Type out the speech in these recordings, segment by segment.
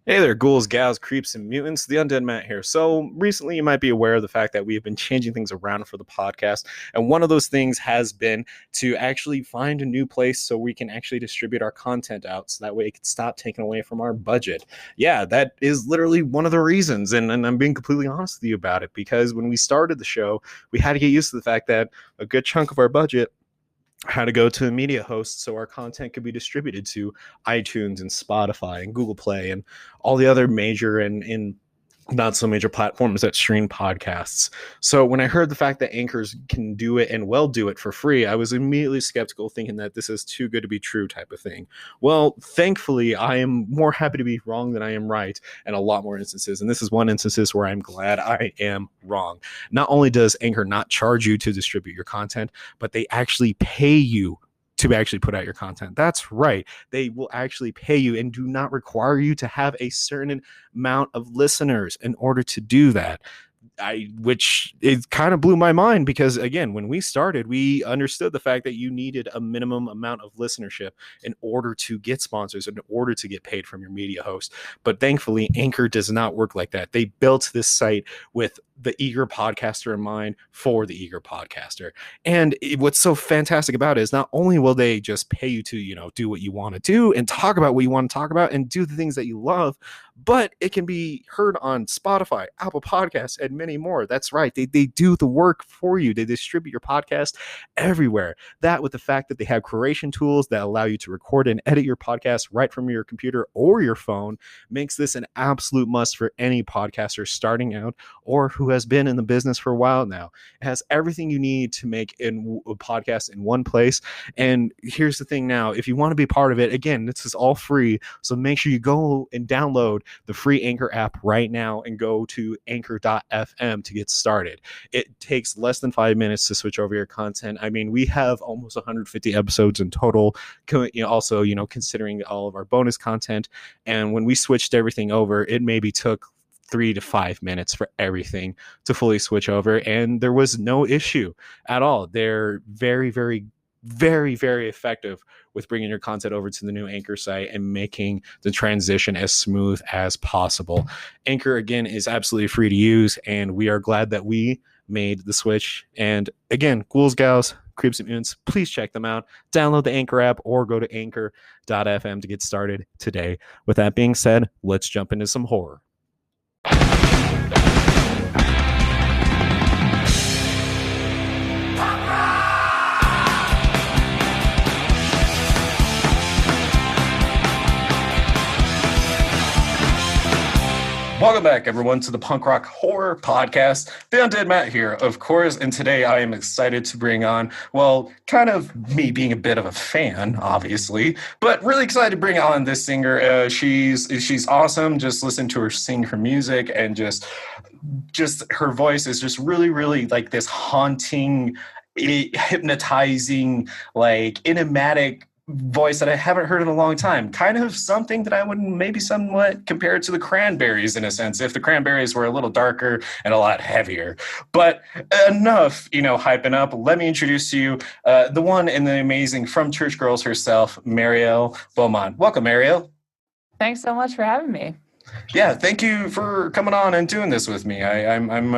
Hey there, ghouls, gals, creeps, and mutants. The Undead Matt here. So, recently you might be aware of the fact that we have been changing things around for the podcast. And one of those things has been to actually find a new place so we can actually distribute our content out so that way it can stop taking away from our budget. Yeah, that is literally one of the reasons. And I'm being completely honest with you about it because when we started the show, we had to get used to the fact that a good chunk of our budget how to go to a media host so our content could be distributed to iTunes and Spotify and Google Play and all the other major and not so major platforms that stream podcasts. So when I heard the fact that anchors can do it and will do it for free, I was immediately skeptical, thinking that this is too good to be true type of thing. Well, thankfully, I am more happy to be wrong than I am right in a lot more instances. And this is one instances where I'm glad I am wrong. Not only does Anchor not charge you to distribute your content, but they actually pay you to actually put out your content. That's right. They will actually pay you and do not require you to have a certain amount of listeners in order to do that. Which it kind of blew my mind because again, when we started, we understood the fact that you needed a minimum amount of listenership in order to get sponsors, in order to get paid from your media host. But thankfully, Anchor does not work like that. They built this site with the eager podcaster in mind for the eager podcaster. And what's so fantastic about it is not only will they just pay you to, do what you want to do and talk about what you want to talk about and do the things that you love, but it can be heard on Spotify, Apple Podcasts, and many more. That's right. They do the work for you. They distribute your podcast everywhere. That with the fact that they have creation tools that allow you to record and edit your podcast right from your computer or your phone makes this an absolute must for any podcaster starting out or who has been in the business for a while now. It has everything you need to make a podcast in one place. And here's the thing now, if you want to be part of it, again, this is all free. So make sure you go and download the free Anchor app right now and go to anchor.fm to get started. It takes less than 5 minutes to switch over your content. I mean, we have almost 150 episodes in total, also, considering all of our bonus content. And when we switched everything over, it maybe took 3 to 5 minutes for everything to fully switch over. And there was no issue at all. They're very, very, very, very effective with bringing your content over to the new Anchor site and making the transition as smooth as possible. Anchor, again, is absolutely free to use, and we are glad that we made the switch. And again, ghouls, gals, creeps, and mutants, please check them out. Download the Anchor app or go to anchor.fm to get started today. With that being said, let's jump into some horror. Welcome back, everyone, to the Punk Rock Horror Podcast. The Undead Matt here, of course, and today I am excited to bring on, well, kind of me being a bit of a fan, obviously, but really excited to bring on this singer. She's awesome. Just listen to her sing her music, and just her voice is just really, really like this haunting, hypnotizing, like enigmatic voice that I haven't heard in a long time. Kind of something that I would maybe somewhat compare to the Cranberries in a sense, if the Cranberries were a little darker and a lot heavier. But enough, hyping up. Let me introduce to you the one and the amazing from Church Girls herself, Mariel Beaumont. Welcome, Mariel. Thanks so much for having me. Yeah, thank you for coming on and doing this with me. I'm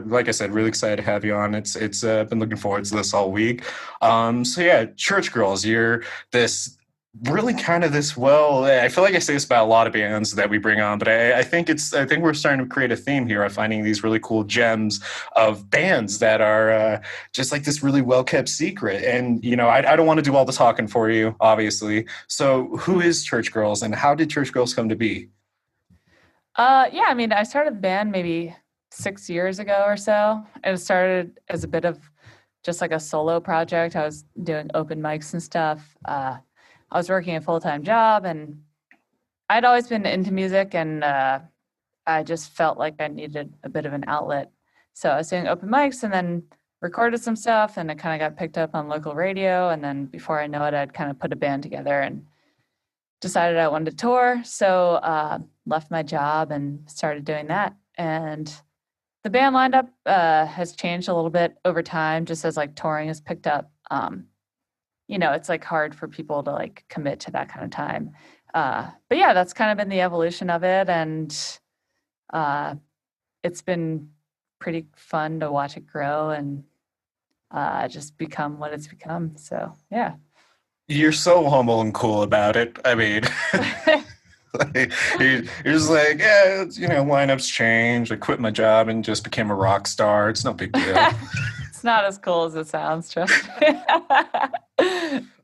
like I said, really excited to have you on. It's been looking forward to this all week. So yeah, Church Girls, you're this really kind of this. Well, I feel like I say this about a lot of bands that we bring on, but I think we're starting to create a theme here of finding these really cool gems of bands that are just like this really well kept secret. And I don't want to do all the talking for you, obviously. So who is Church Girls, and how did Church Girls come to be? I mean, I started the band maybe 6 years ago or so. It started as a bit of just like a solo project. I was doing open mics and stuff. I was working a full-time job, and I'd always been into music, and I just felt like I needed a bit of an outlet. So I was doing open mics and then recorded some stuff, and it kind of got picked up on local radio. And then before I know it, I'd kind of put a band together and decided I wanted to tour. So left my job and started doing that. And the band lineup has changed a little bit over time, just as like touring has picked up. It's like hard for people to like commit to that kind of time. But yeah, that's kind of been the evolution of it, and it's been pretty fun to watch it grow and just become what it's become. So yeah. You're so humble and cool about it. I mean, like, you're just like, yeah, lineups change. I quit my job and just became a rock star. It's no big deal. It's not as cool as it sounds, trust me.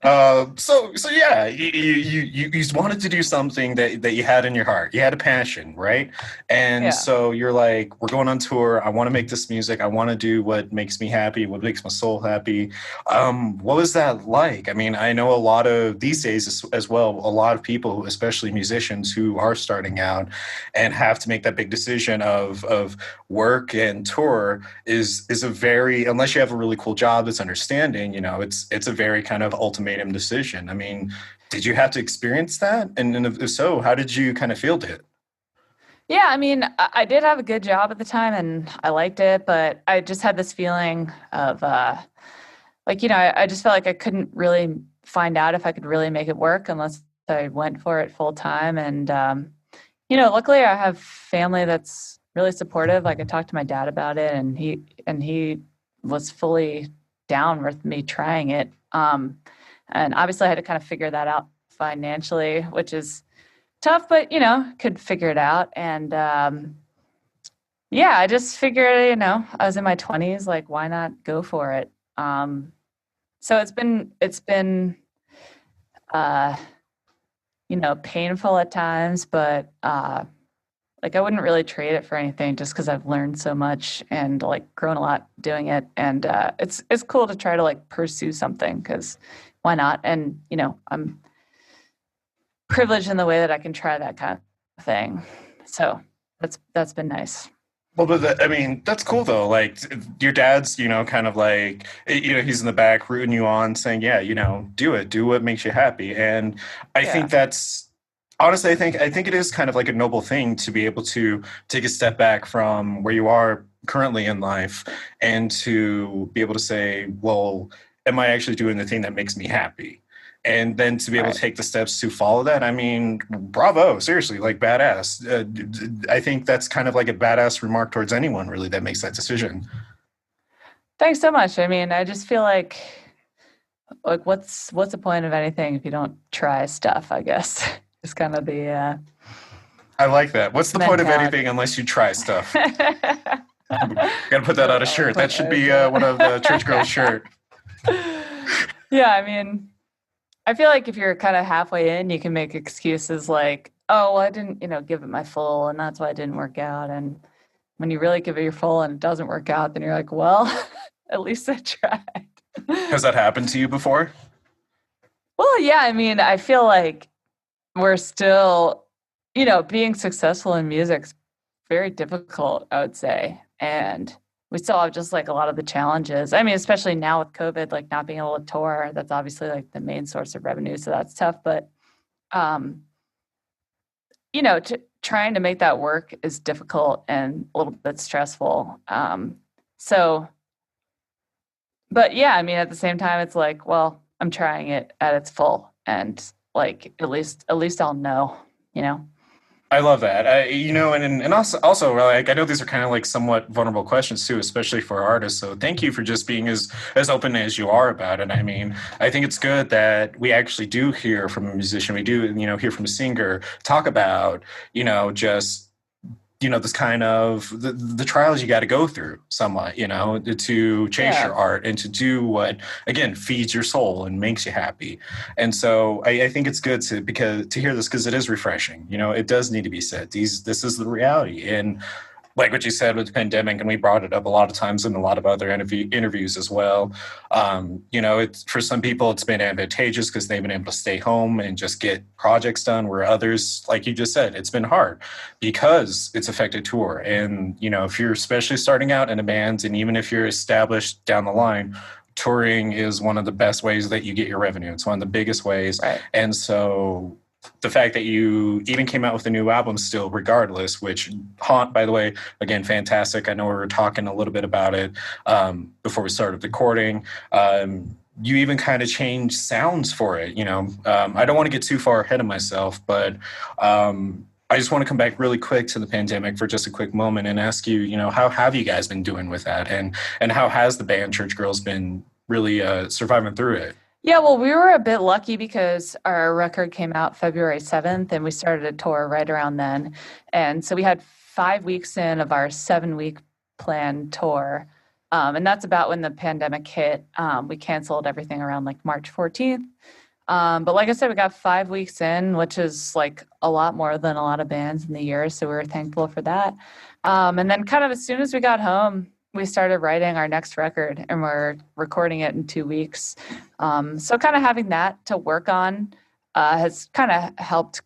So yeah, you just wanted to do something that you had in your heart. You had a passion, right? And Yeah. so you're like, we're going on tour. I want to make this music. I want to do what makes me happy, what makes my soul happy. What was that like? I mean, I know a lot of these days as well, a lot of people, especially musicians who are starting out and have to make that big decision of work and tour is a very, unless you have a really cool job that's understanding, it's a very kind of ultimatum decision. I mean, did you have to experience that? And if so, how did you kind of field it? Yeah, I mean, I did have a good job at the time and I liked it, but I just had this feeling of I just felt like I couldn't really find out if I could really make it work unless I went for it full time. And luckily I have family that's really supportive. Like I talked to my dad about it, and he was fully down with me trying it. And obviously I had to kind of figure that out financially, which is tough, but could figure it out. And yeah, I just figured, I was in my 20s, like why not go for it? So it's been uh, painful at times, but like I wouldn't really trade it for anything just because I've learned so much and like grown a lot doing it. And it's cool to try to like pursue something because why not? And I'm privileged in the way that I can try that kind of thing. So that's been nice. Well, but I mean, that's cool though. Like your dad's, kind of like, he's in the back rooting you on, saying, yeah, do it, do what makes you happy. And I think Yeah. that's honestly, I think it is kind of like a noble thing to be able to take a step back from where you are currently in life and to be able to say, well, am I actually doing the thing that makes me happy? And then to be able to Right. take the steps to follow that, I mean, bravo, seriously, like badass. I think that's kind of like a badass remark towards anyone really that makes that decision. Thanks so much. I mean, I just feel like what's the point of anything if you don't try stuff, I guess. It's kind of the I like that. What's the point of anything mentality. unless you try stuff? Really Gotta put that on a shirt. That should eloquent be way one of the church girls' shirt. Yeah, I mean, I feel like if you're kind of halfway in, you can make excuses like, "Oh, well, I didn't, give it my full, and that's why it didn't work out." And when you really give it your full and it doesn't work out, then you're like, "Well, at least I tried." Has that happened to you before? Well, yeah, I mean, I feel like we're still, being successful in music's very difficult, I would say. And we still have just like a lot of the challenges. I mean, especially now with COVID, like not being able to tour, that's obviously like the main source of revenue. So that's tough. But, um, trying to make that work is difficult and a little bit stressful. So, but yeah, I mean, at the same time, it's like, well, I'm trying it at its full, and like at least I'll know, you know. I love that. And also like I know these are kind of like somewhat vulnerable questions too, especially for artists. So thank you for just being as open as you are about it. I mean, I think it's good that we actually do hear from a musician. We do, hear from a singer talk about, just this kind of the trials you got to go through somewhat, to chase your Yeah. art and to do what again feeds your soul and makes you happy. And so I think it's good to hear this because it is refreshing. It does need to be said. This is the reality. And like what you said with the pandemic, and we brought it up a lot of times in a lot of other interviews as well. It's for some people it's been advantageous because they've been able to stay home and just get projects done. Where others, like you just said, it's been hard because it's affected tour. And if you're especially starting out in a band, and even if you're established down the line, touring is one of the best ways that you get your revenue. It's one of the biggest ways, Right. and so the fact that you even came out with a new album still regardless, which Haunt, by the way, again, fantastic. I know we were talking a little bit about it before we started recording. you even kind of change sounds for it. I don't want to get too far ahead of myself, but I just want to come back really quick to the pandemic for just a quick moment and ask you, how have you guys been doing with that, and how has the band Church Girls been really surviving through it? Yeah, well, we were a bit lucky because our record came out February 7th and we started a tour right around then. And so we had 5 weeks in of our 7 week planned tour. And that's about when the pandemic hit. We canceled everything around like March 14th. But like I said, we got 5 weeks in, which is like a lot more than a lot of bands in the year. So we were thankful for that. And then kind of as soon as we got home, we started writing our next record and we're recording it in 2 weeks. So kind of having that to work on has kind of helped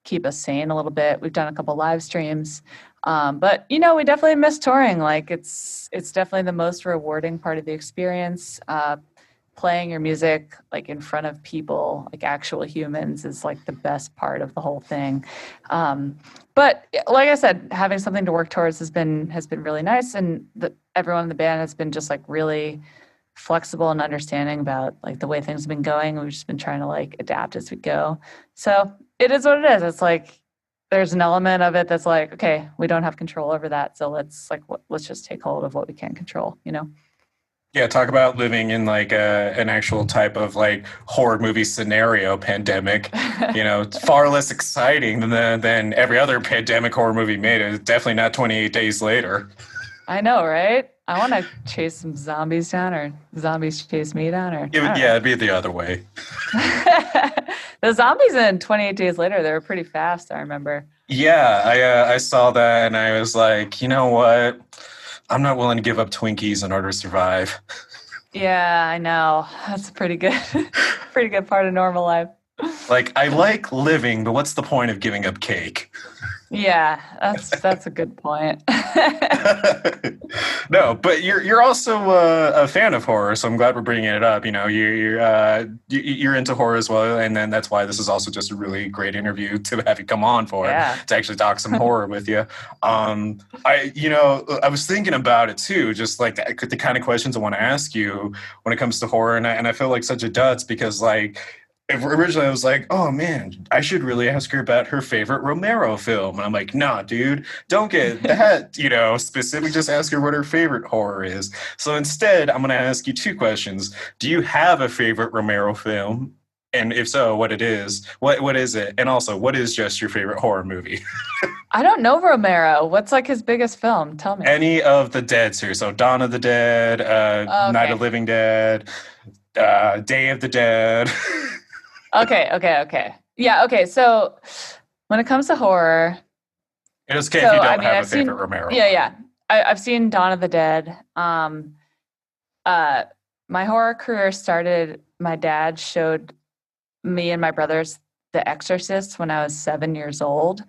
keep us sane a little bit. We've done a couple live streams. But we definitely miss touring. Like it's definitely the most rewarding part of the experience. Playing your music like in front of people, like actual humans, is like the best part of the whole thing. But like I said, having something to work towards has been really nice, and everyone in the band has been just like really flexible and understanding about like the way things have been going. We've just been trying to like adapt as we go. So it is what it is. It's like there's an element of it that's like, okay, we don't have control over that, so let's just take hold of what we can control. Yeah, talk about living in like an actual type of like horror movie scenario pandemic. It's far less exciting than every other pandemic horror movie made. It's definitely not 28 Days Later. I know, right? I want to chase some zombies down, or zombies chase me down, or Yeah, it'd be the other way. The zombies in 28 Days Later, they were pretty fast, I remember. Yeah, I saw that and I was like, you know what? I'm not willing to give up Twinkies in order to survive. Yeah, I know. That's a pretty good part of normal life. Like, I like living, but what's the point of giving up cake? Yeah, that's a good point. No, but you're also a fan of horror, so I'm glad we're bringing it up. You're into horror as well, and then that's why this is also just a really great interview to have you come on for, to actually talk some horror with you. I was thinking about it too, just like the kind of questions I want to ask you when it comes to horror, and I feel like such a dutz because like. Originally, I was like, oh man, I should really ask her about her favorite Romero film. And I'm like, nah, dude, don't get that, specific. Just ask her what her favorite horror is. So instead, I'm going to ask you two questions. Do you have a favorite Romero film? And if so, what it is? What is it? And also, what is just your favorite horror movie? I don't know Romero. What's like his biggest film? Tell me. Any of the Dead series. So Dawn of the Dead, Night of Living Dead, Day of the Dead. Okay. Yeah, okay. So when it comes to horror, it is okay if you don't have a favorite Romero. Yeah. I've seen Dawn of the Dead. My horror career started, my dad showed me and my brothers The Exorcist when I was 7 years old.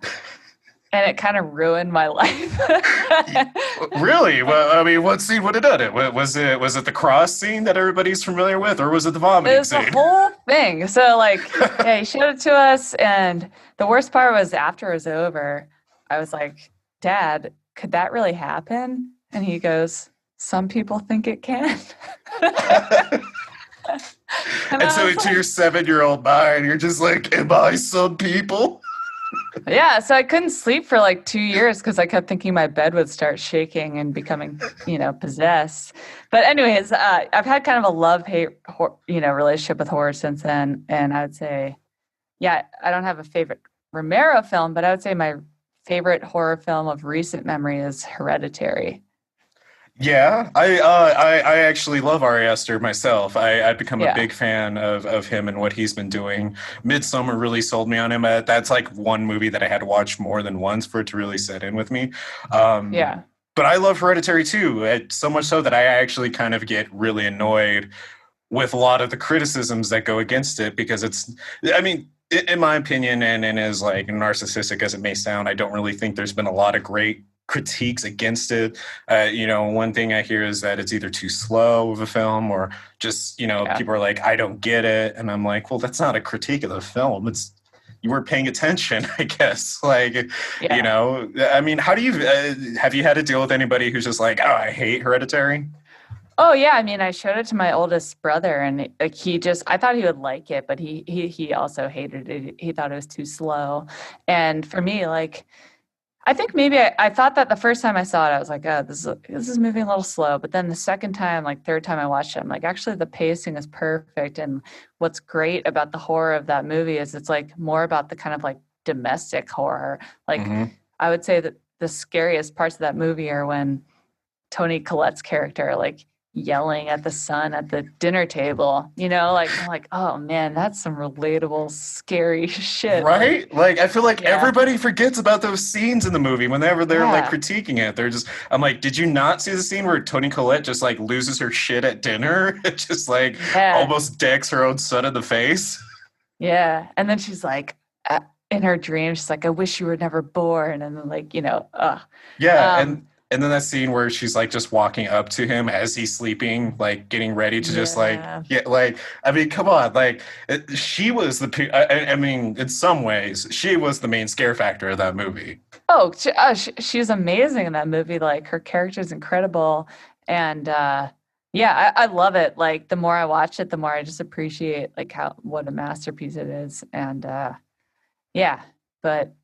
And it kind of ruined my life. Really? Well, I mean, what scene would have done it? Was it the cross scene that everybody's familiar with, or was it the vomiting scene? It was the whole thing. So, like, yeah, he showed it to us, and the worst part was after it was over, I was like, Dad, could that really happen? And he goes, some people think it can. and so to your 7-year-old mind, you're just like, am I some people? Yeah, so I couldn't sleep for like 2 years because I kept thinking my bed would start shaking and becoming, possessed. But anyways, I've had kind of a love-hate, relationship with horror since then. And I would say, yeah, I don't have a favorite Romero film, but I would say my favorite horror film of recent memory is Hereditary. Yeah, I actually love Ari Aster myself. I've become a big fan of him and what he's been doing. Midsummer really sold me on him. That's like one movie that I had to watch more than once for it to really set in with me. But I love Hereditary too, so much so that I actually kind of get really annoyed with a lot of the criticisms that go against it because in my opinion, and as like narcissistic as it may sound, I don't really think there's been a lot of great critiques against it. One thing I hear is that it's either too slow of a film or just, people are like, I don't get it. And I'm like, well, that's not a critique of the film. It's, you weren't paying attention, I guess. Like, how do you, have you had to deal with anybody who's just like, oh, I hate Hereditary? Oh yeah, I mean, I showed it to my oldest brother, and like I thought he would like it, but he also hated it. He thought it was too slow. And for me, like, I think maybe I thought that the first time I saw it, I was like, oh, this is moving a little slow. But then the second time, like third time I watched it, I'm like, actually, the pacing is perfect. And what's great about the horror of that movie is it's like more about the kind of like domestic horror. Like, Hmm. I would say that the scariest parts of that movie are when Tony Collette's character, like yelling at the son at the dinner table, like I'm like, oh man, that's some relatable, scary shit. Like, Right? Like, I feel like yeah, everybody forgets about those scenes in the movie whenever they're like yeah, critiquing it. I'm like, did you not see the scene where Tony Collette just like loses her shit at dinner? Just like yeah, almost decks her own son in the face? yeah. And then she's like, in her dream, she's like, I wish you were never born. And then like, Yeah, um, and then that scene where she's like just walking up to him as he's sleeping, like getting ready to just like yeah. yeah, like I mean, come on, like she was I mean, in some ways, she was the main scare factor of that movie. Oh, she's amazing in that movie. Like her character is incredible, and yeah, I love it. Like the more I watch it, the more I just appreciate like how what a masterpiece it is. And yeah, but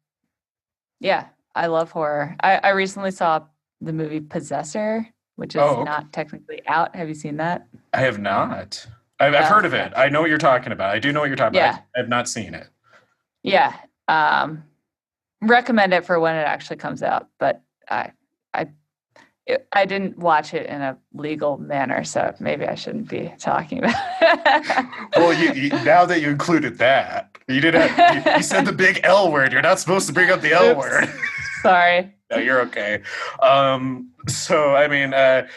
yeah, I love horror. I recently saw the movie Possessor, which is Oh, okay. not technically out. Have you seen that? I have not. I've Oh, heard of okay. it. I know what you're talking about. I do know what you're talking about. Yeah, I have not seen it. yeah. Recommend it for when it actually comes out, but I I didn't watch it in a legal manner, so maybe I shouldn't be talking about Well, now that you included that, you did you said the big L word. You're not supposed to bring up the L Oops. word. Sorry. No, you're okay. So I mean,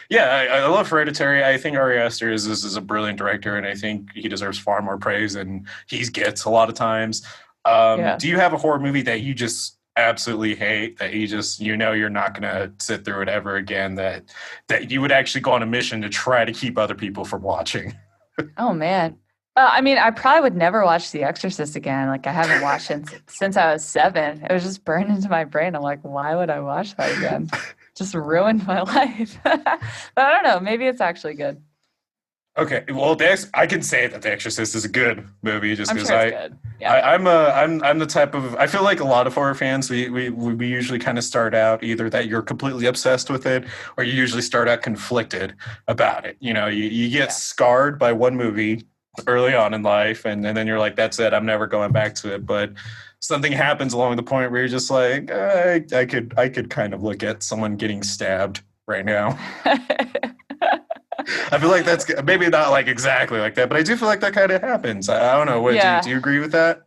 yeah, I love Hereditary. I think Ari Aster is a brilliant director, and I think he deserves far more praise than he gets a lot of times. Yeah. Do you have a horror movie that you just absolutely hate, that you just you're not gonna sit through it ever again, that you would actually go on a mission to try to keep other people from watching? Oh man. I mean, I probably would never watch The Exorcist again. Like I haven't watched since I was 7. It was just burned into my brain. I'm like, why would I watch that again? Just ruined my life. But I don't know. Maybe it's actually good. Okay, well, I can say that The Exorcist is a good movie just I'm because sure it's good. Yeah. I'm the type of I feel like a lot of horror fans we usually kind of start out either that you're completely obsessed with it or you usually start out conflicted about it. You get Yeah. scarred by one movie early on in life and then you're like, that's it, I'm never going back to it. But something happens along the point where you're just like, I could kind of look at someone getting stabbed right now. I feel like that's maybe not like exactly like that, but I do feel like that kind of happens. I don't know. What do Yeah. you agree with that?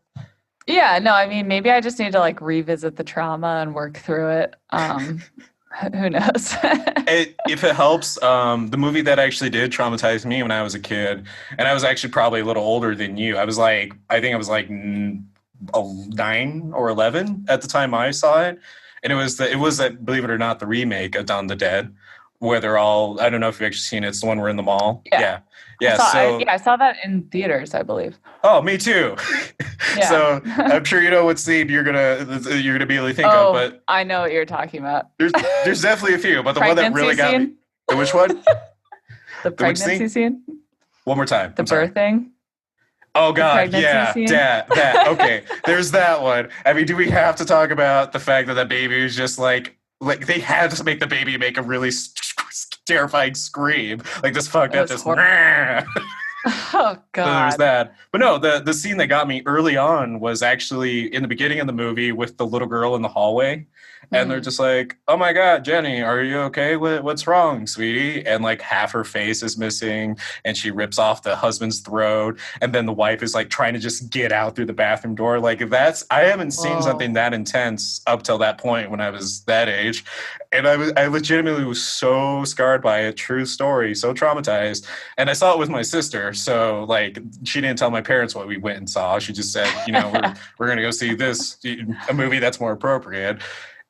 Yeah, no, I mean, maybe I just need to like revisit the trauma and work through it. Who knows? If it helps, the movie that actually did traumatize me when I was a kid, and I was actually probably a little older than you. I think I was like 9 or 11 at the time I saw it, and it was that, believe it or not, the remake of Dawn of the Dead, where they're all. I don't know if you've actually seen it. It's the one where in the mall. Yeah. Yeah, yeah. So I saw that in theaters, I believe. oh, me too. Yeah. So I'm sure you know what scene you're gonna immediately think of, Oh, but I know what you're talking about. there's definitely a few, but the one that Pregnancy really got me. scene? Which one? The The which pregnancy scene? scene? One more time. The I'm sorry. birthing? Oh The God, pregnancy yeah, scene? that. Okay, there's that one. I mean, do we have to talk about the fact that the baby was just like they had to make the baby make a really terrifying scream, like this fucked It up, was this. horrible. Oh So there's God. that. But no, the scene that got me early on was actually in the beginning of the movie with the little girl in the hallway. And they're Mm. just like, "Oh my God, Jenny, are you okay? What's wrong, sweetie?" And like half her face is missing, and she rips off the husband's throat, and then the wife is like trying to just get out through the bathroom door. Like I haven't seen something Whoa. that intense up till that point when I was that age, and I legitimately was so scarred by it. True story, so traumatized. And I saw it with my sister, so like she didn't tell my parents what we went and saw. She just said, we're gonna go see a movie that's more appropriate.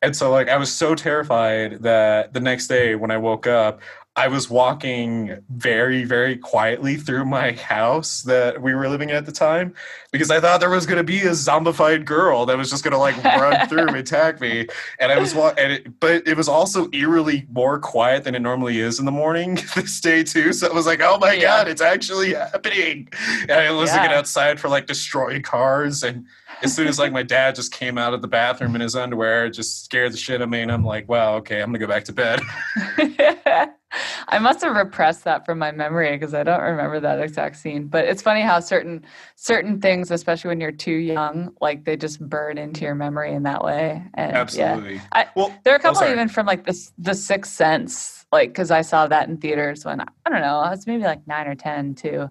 And so like I was so terrified that the next day when I woke up, I was walking very, very quietly through my house that we were living in at the time because I thought there was going to be a zombified girl that was just going to like run through and attack me. And I was but it was also eerily more quiet than it normally is in the morning this day too. So I was like, oh my God, Yeah. it's actually happening. And I was looking Yeah. outside for like destroyed cars. And as soon as like my dad just came out of the bathroom in his underwear, it just scared the shit out of me. And I'm like, wow, okay, I'm going to go back to bed. I must have repressed that from my memory because I don't remember that exact scene. But it's funny how certain things, especially when you're too young, like they just burn into your memory in that way. And yeah, Absolutely. I Well, there are a oh, couple sorry. even from like the Sixth Sense, like because I saw that in theaters when I don't know, I was maybe like 9 or 10 too,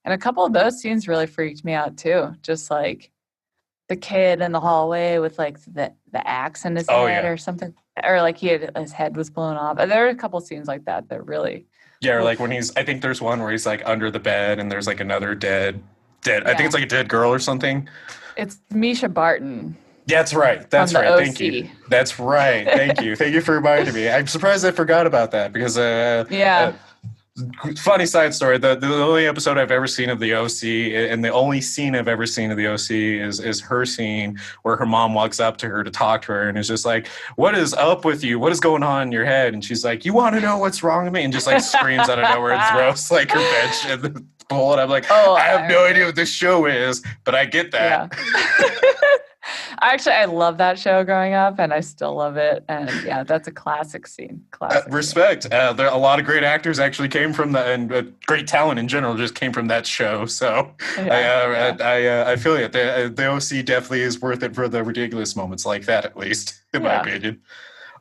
and a couple of those scenes really freaked me out too. Just like the kid in the hallway with like the axe in his Oh, head yeah. or something, or like his head was blown off. There are a couple scenes like that that really, Yeah, or like when oof. I think there's one where he's like under the bed and there's like another dead. I think it's Yeah, like a dead girl or something. it's Misha Barton That's right. from That's the right. Thank you. OC. That's right. Thank you. Thank you for reminding me. I'm surprised I forgot about that because Yeah. funny side story. The only episode I've ever seen of the OC, and the only scene I've ever seen of the OC is her scene where her mom walks up to her to talk to her and is just like, "What is up with you? What is going on in your head?" And she's like, "You want to know what's wrong with me?" And just like screams out of nowhere and throws like her bench in the bowl. And I'm like, Oh, I have I no idea remember. what this show is, but I get that. Yeah. Actually, I love that show growing up, and I still love it. And yeah, that's a classic scene. Classic scene. Respect. There a lot of great actors actually came from that, and great talent in general just came from that show. So Yeah. Yeah. I feel it. The OC definitely is worth it for the ridiculous moments like that, at least in my Yeah. opinion.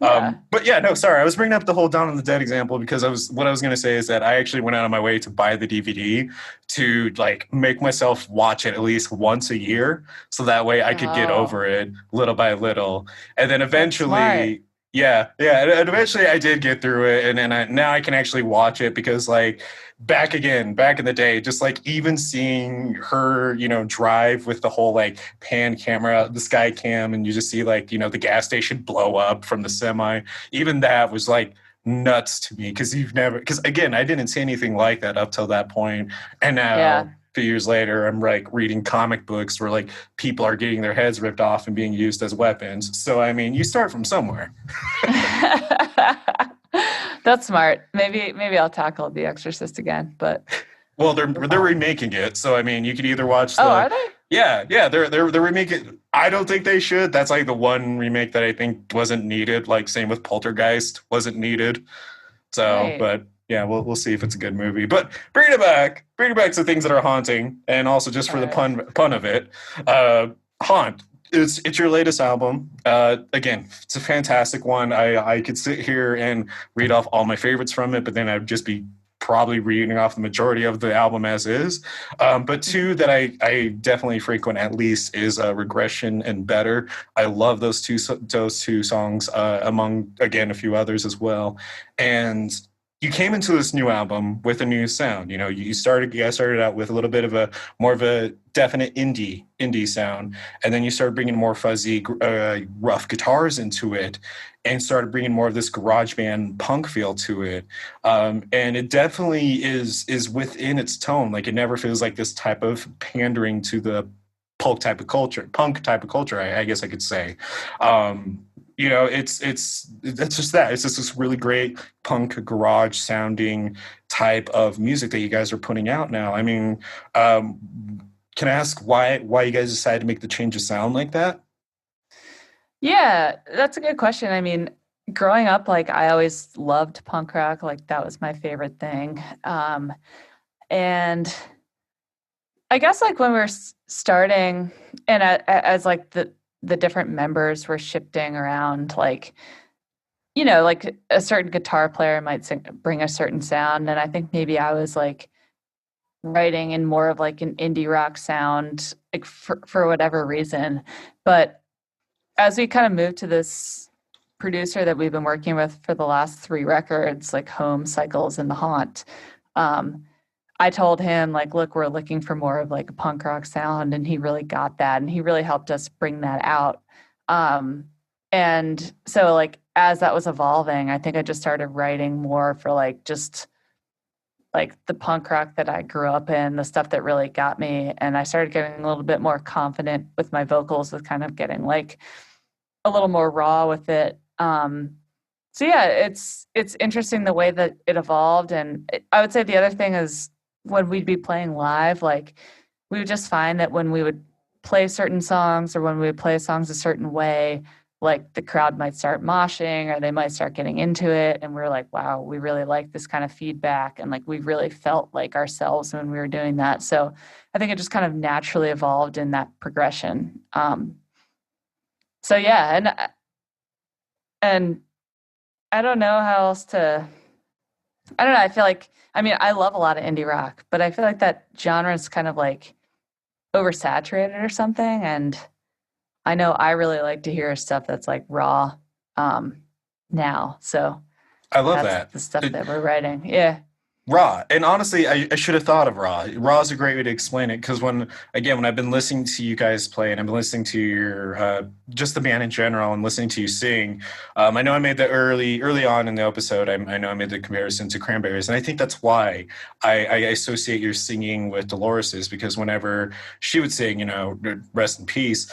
Yeah. But yeah, no, sorry. I was bringing up the whole Dawn of the Dead example because what I was going to say is that I actually went out of my way to buy the DVD to like make myself watch it at least once a year, so that way I could get Oh, over it little by little, and then that's smart. eventually. Yeah, and eventually I did get through it, and then now I can actually watch it because, like, back in the day, just like even seeing her, drive with the whole like pan camera, the sky cam, and you just see like, the gas station blow up from the semi. Even that was like nuts to me because again, I didn't see anything like that up till that point. And now, Yeah. a few years later, I'm like reading comic books where like people are getting their heads ripped off and being used as weapons. So, I mean, you start from somewhere. That's smart. Maybe I'll tackle The Exorcist again, but Well, for they're fun. remaking it, so I mean, you could either watch Oh, the are they? yeah, they're remaking. I don't think they should. That's like the one remake that I think wasn't needed. Like same with Poltergeist wasn't needed. So, Right. but yeah, we'll see if it's a good movie. But bring it back to things that are haunting, and also just All for the right. pun of it, Haunt. It's your latest album. Again, it's a fantastic one. I could sit here and read off all my favorites from it, but then I'd just be probably reading off the majority of the album as is. But two that I definitely frequent at least is Regression and Better. I love those two songs, among again a few others as well. And you came into this new album with a new sound. You guys started out with a little bit of a more of a definite indie sound, and then you started bringing more fuzzy, rough guitars into it, and started bringing more of this garage band punk feel to it. And it definitely is within its tone. Like it never feels like this type of pandering to the punk type of culture. I guess I could say. It's just that it's just this really great punk garage sounding type of music that you guys are putting out now. I mean, can I ask why you guys decided to make the change of sound like that? Yeah, that's a good question. I mean, growing up, like I always loved punk rock. Like that was my favorite thing. And I guess like when we are starting, and as like the different members were shifting around, like like a certain guitar player might bring a certain sound, and I think maybe I was like writing in more of like an indie rock sound, like for whatever reason. But as we kind of moved to this producer that we've been working with for the last three records, like Home, Cycles, and The Haunt, um, I told him like, look, we're looking for more of like a punk rock sound, and he really got that, and he really helped us bring that out. Um, And so like as that was evolving, I think I just started writing more for like just like the punk rock that I grew up in, the stuff that really got me. And I started getting a little bit more confident with my vocals, with kind of getting like a little more raw with it. So yeah, it's interesting the way that it evolved. And I would say the other thing is when we'd be playing live, like we would just find that when we would play certain songs or when we would play songs a certain way, like the crowd might start moshing or they might start getting into it. And we're like, wow, we really like this kind of feedback. And like we really felt like ourselves when we were doing that. So I think it just kind of naturally evolved in that progression. So yeah, and I don't know how else to. I don't know. I feel like I mean I love a lot of indie rock, but I feel like that genre is kind of like oversaturated or something. And I know I really like to hear stuff that's like raw um, now. So I love that's that. the stuff that we're writing. Yeah. Raw. And honestly, I should have thought of Raw. Raw is a great way to explain it because when I've been listening to you guys play and I've been listening to your, just the band in general and listening to you sing, I know I made the early on in the episode, I know I made the comparison to Cranberries. And I think that's why I associate your singing with Dolores's because whenever she would sing, rest in peace,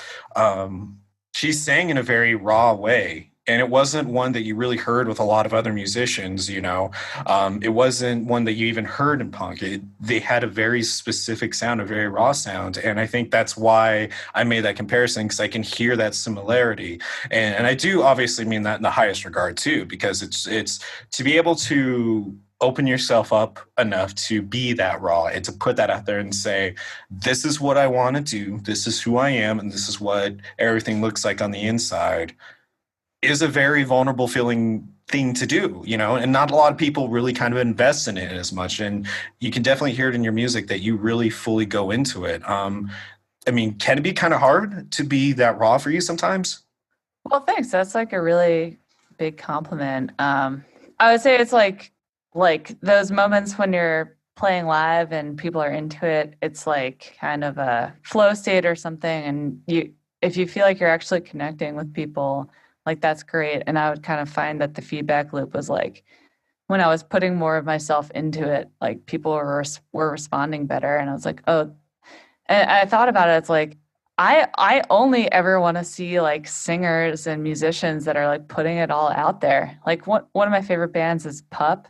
she sang in a very raw way. And it wasn't one that you really heard with a lot of other musicians, it wasn't one that you even heard in punk. They had a very specific sound, a very raw sound. And I think that's why I made that comparison because I can hear that similarity. And I do obviously mean that in the highest regard too, because it's to be able to open yourself up enough to be that raw and to put that out there and say, this is what I want to do. This is who I am. And this is what everything looks like on the inside is a very vulnerable feeling thing to do, and not a lot of people really kind of invest in it as much. And you can definitely hear it in your music that you really fully go into it. I mean, can it be kind of hard to be that raw for you sometimes? Well, thanks. That's like a really big compliment. I would say it's like those moments when you're playing live and people are into it. It's like kind of a flow state or something, and if you feel like you're actually connecting with people, like that's great. And I would kind of find that the feedback loop was like when I was putting more of myself into it, like people were responding better, and I was like, oh. And I thought about it. It's like I only ever want to see like singers and musicians that are like putting it all out there. Like one of my favorite bands is Pup,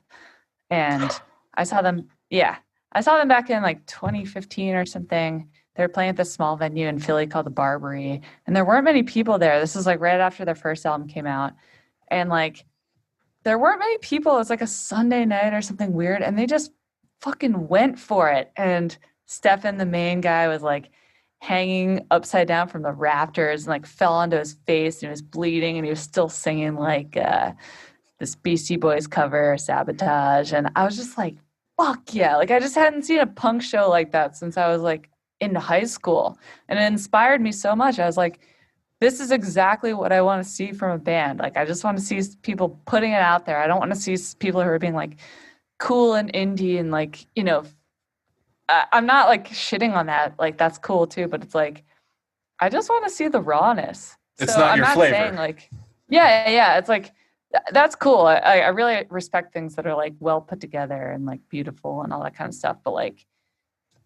and I saw them. Yeah, I saw them back in like 2015 or something. They were playing at this small venue in Philly called the Barbary, and there weren't many people there. This was like right after their first album came out, and like there weren't many people. It was like a Sunday night or something weird, and they just fucking went for it. And Stefan, the main guy, was like hanging upside down from the rafters and like fell onto his face and he was bleeding and he was still singing like this Beastie Boys cover, Sabotage. And I was just like, fuck yeah. Like I just hadn't seen a punk show like that since I was like in high school. And it inspired me so much. I was like, this is exactly what I want to see from a band. Like I just want to see people putting it out there. I don't want to see people who are being like cool and indie and like, I'm not like shitting on that. Like that's cool too, but it's like I just want to see the rawness. So It's not I'm your not saying flavor. like, yeah. It's like that's cool. I really respect things that are like well put together and like beautiful and all that kind of stuff. But like,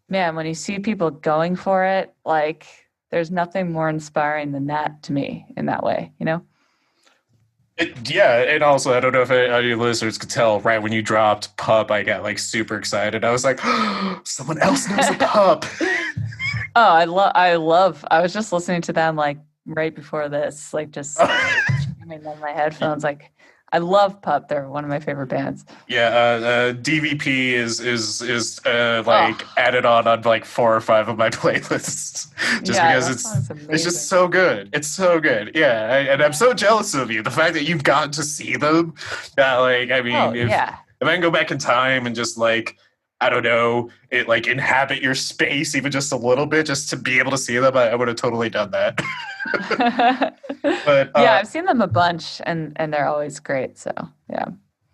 man, when you see people going for it, like there's nothing more inspiring than that to me in that way, you know? Yeah, and also I don't know if any of your listeners could tell. Right when you dropped Pup, I got like super excited. I was like, someone else knows a Pup. Oh, I was just listening to them like right before this, like just jamming on my headphones. Like I love Pup. They're one of my favorite bands. Yeah, DVP is like Oh, added on like 4 or 5 of my playlists, just yeah, because that song's it's just amazing. so good. It's so good. Yeah, and I'm Yeah. so jealous of you. The fact that you've gotten to see them. That like, I Oh, mean, yeah. if I can go back in time and just like I don't know, it like inhabit your space even just a little bit, just to be able to see them, I would have totally done that. But Yeah, I've seen them a bunch and they're always great. So, yeah.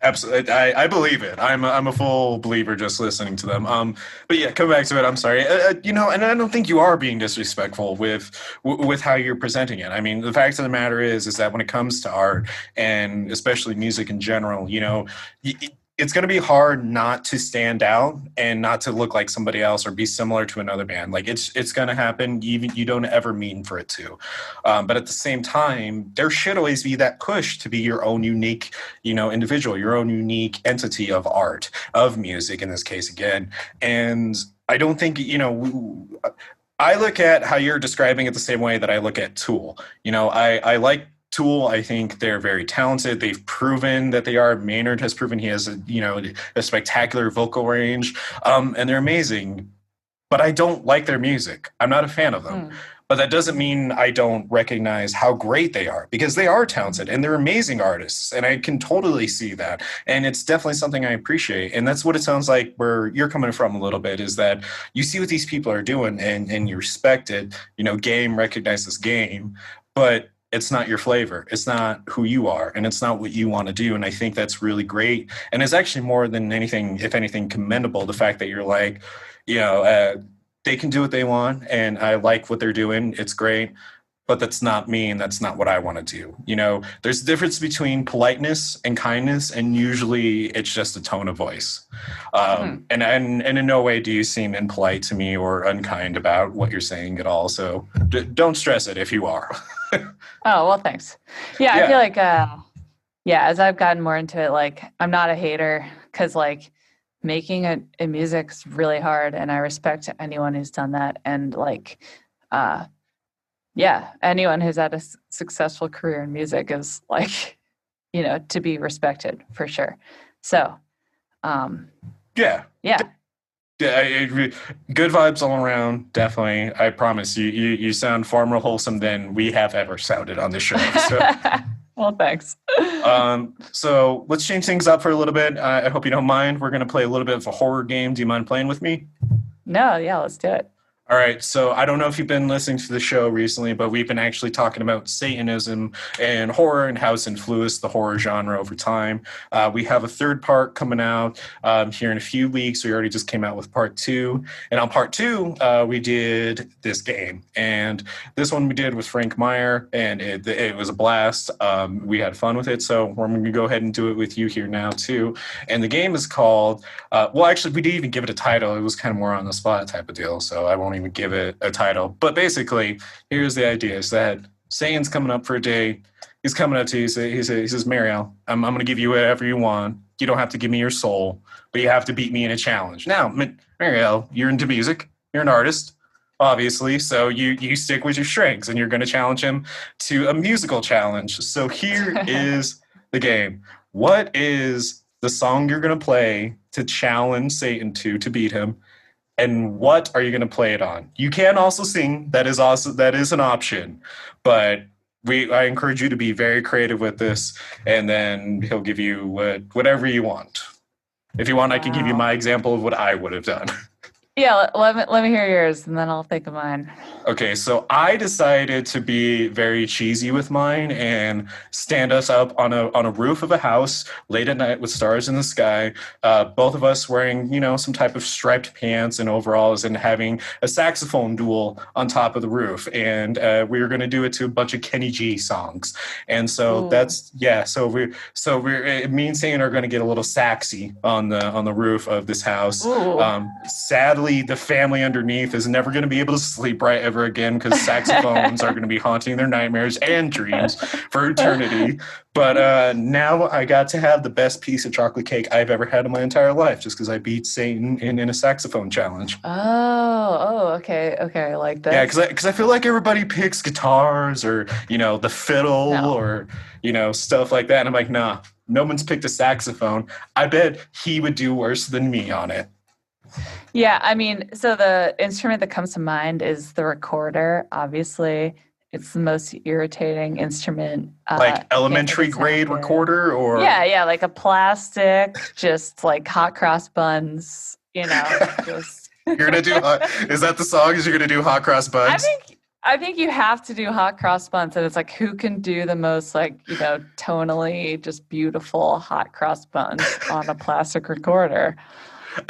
Absolutely, I believe it. I'm a full believer just listening to them. But yeah, come back to it. I'm sorry. And I don't think you are being disrespectful with how you're presenting it. I mean, the fact of the matter is that when it comes to art and especially music in general, it's going to be hard not to stand out and not to look like somebody else or be similar to another band. Like it's going to happen. Even you don't ever mean for it to. But at the same time, there should always be that push to be your own unique, individual, your own unique entity of art, of music in this case again. And I don't think, I look at how you're describing it the same way that I look at Tool. I like Tool. I think they're very talented. They've proven that they are. Maynard has proven he has a spectacular vocal range, and they're amazing. But I don't like their music. I'm not a fan of them. But that doesn't mean I don't recognize how great they are, because they are talented and they're amazing artists. And I can totally see that. And it's definitely something I appreciate. And that's what it sounds like where you're coming from a little bit, is that you see what these people are doing and you respect it. Game recognizes game, but it's not your flavor. It's not who you are, and it's not what you want to do. And I think that's really great. And it's actually more than anything, if anything, commendable, the fact that you're like, they can do what they want, and I like what they're doing. It's great, but that's not me, and that's not what I want to do. There's a difference between politeness and kindness, and usually it's just a tone of voice. And in no way do you seem impolite to me or unkind about what you're saying at all. So don't stress it if you are. Oh, well, thanks. Yeah, I feel like, as I've gotten more into it, like, I'm not a hater, because, like, making a music's really hard, and I respect anyone who's done that. And, like, anyone who's had a successful career in music is, like, to be respected for sure. So, yeah. Good vibes all around, definitely. I promise you sound far more wholesome than we have ever sounded on this show. So. Well, thanks. So let's change things up for a little bit. I hope you don't mind. We're going to play a little bit of a horror game. Do you mind playing with me? No, yeah, let's do it. All right, so I don't know if you've been listening to the show recently, but we've been actually talking about Satanism and horror and how it's influenced the horror genre over time. We have a third part coming out here in a few weeks. We already just came out with part 2. And on part 2, we did this game. And this one we did with Frank Meyer, and it was a blast. We had fun with it, so we're going to go ahead and do it with you here now, too. And the game is called, actually, we didn't even give it a title. It was kind of more on the spot type of deal, so I won't even give it a title. But basically, here's the idea, is that Satan's coming up for a date. He's coming up to you. He says, Mariel, I'm going to give you whatever you want. You don't have to give me your soul, but you have to beat me in a challenge. Now, Mariel, you're into music. You're an artist, obviously, so you stick with your strengths, and you're going to challenge him to a musical challenge. So here is the game. What is the song you're going to play to challenge Satan to beat him? And what are you going to play it on? You can also sing. That is an option. But I encourage you to be very creative with this, and then he'll give you whatever you want. If you want, I can give you my example of what I would have done. Yeah, let me hear yours, and then I'll think of mine. Okay, so I decided to be very cheesy with mine and stand us up on a roof of a house late at night with stars in the sky. Both of us wearing, some type of striped pants and overalls, and having a saxophone duel on top of the roof. And we were going to do it to a bunch of Kenny G songs. And so So me and Satan are going to get a little saxy on the roof of this house. Sadly, the family underneath is never going to be able to sleep right ever again, because saxophones are going to be haunting their nightmares and dreams for eternity. But now I got to have the best piece of chocolate cake I've ever had in my entire life, just because I beat Satan in a saxophone challenge. Okay, I like that. Yeah, because I feel like everybody picks guitars or the fiddle or stuff like that, and I'm like, nah, no one's picked a saxophone. I bet he would do worse than me on it. Yeah, I mean, so the instrument that comes to mind is the recorder. Obviously, it's the most irritating instrument. Like elementary grade recorder, or yeah, like a plastic, just like hot cross buns. Just. You're gonna do. Is that the song? Is you're gonna do hot cross buns? I think you have to do hot cross buns, and it's like who can do the most like, tonally just beautiful hot cross buns on a plastic recorder.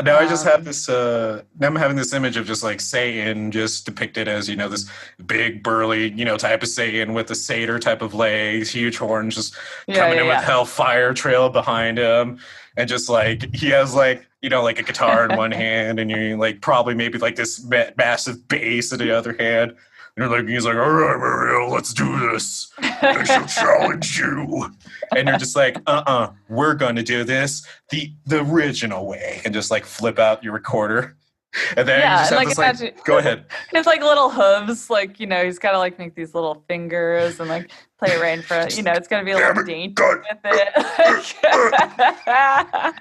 Now I just have Um, this. Now I'm having this image of just like Satan, just depicted as this big burly type of Satan with the satyr type of legs, huge horns, just yeah, coming yeah, in with yeah. hellfire trail behind him, and just like he has like like a guitar in one hand, and you're like probably maybe like this massive bass in the other hand. And he's like, all right, Mariel, let's do this. I shall challenge you. And you're just like, we're gonna do this the original way, and just like flip out your recorder, and then you Yeah, just and have like this like, imagine go ahead. his like little hooves, like he's got to like make these little fingers and like play it right in front. It's gonna be a Damn little it, dainty God. with it.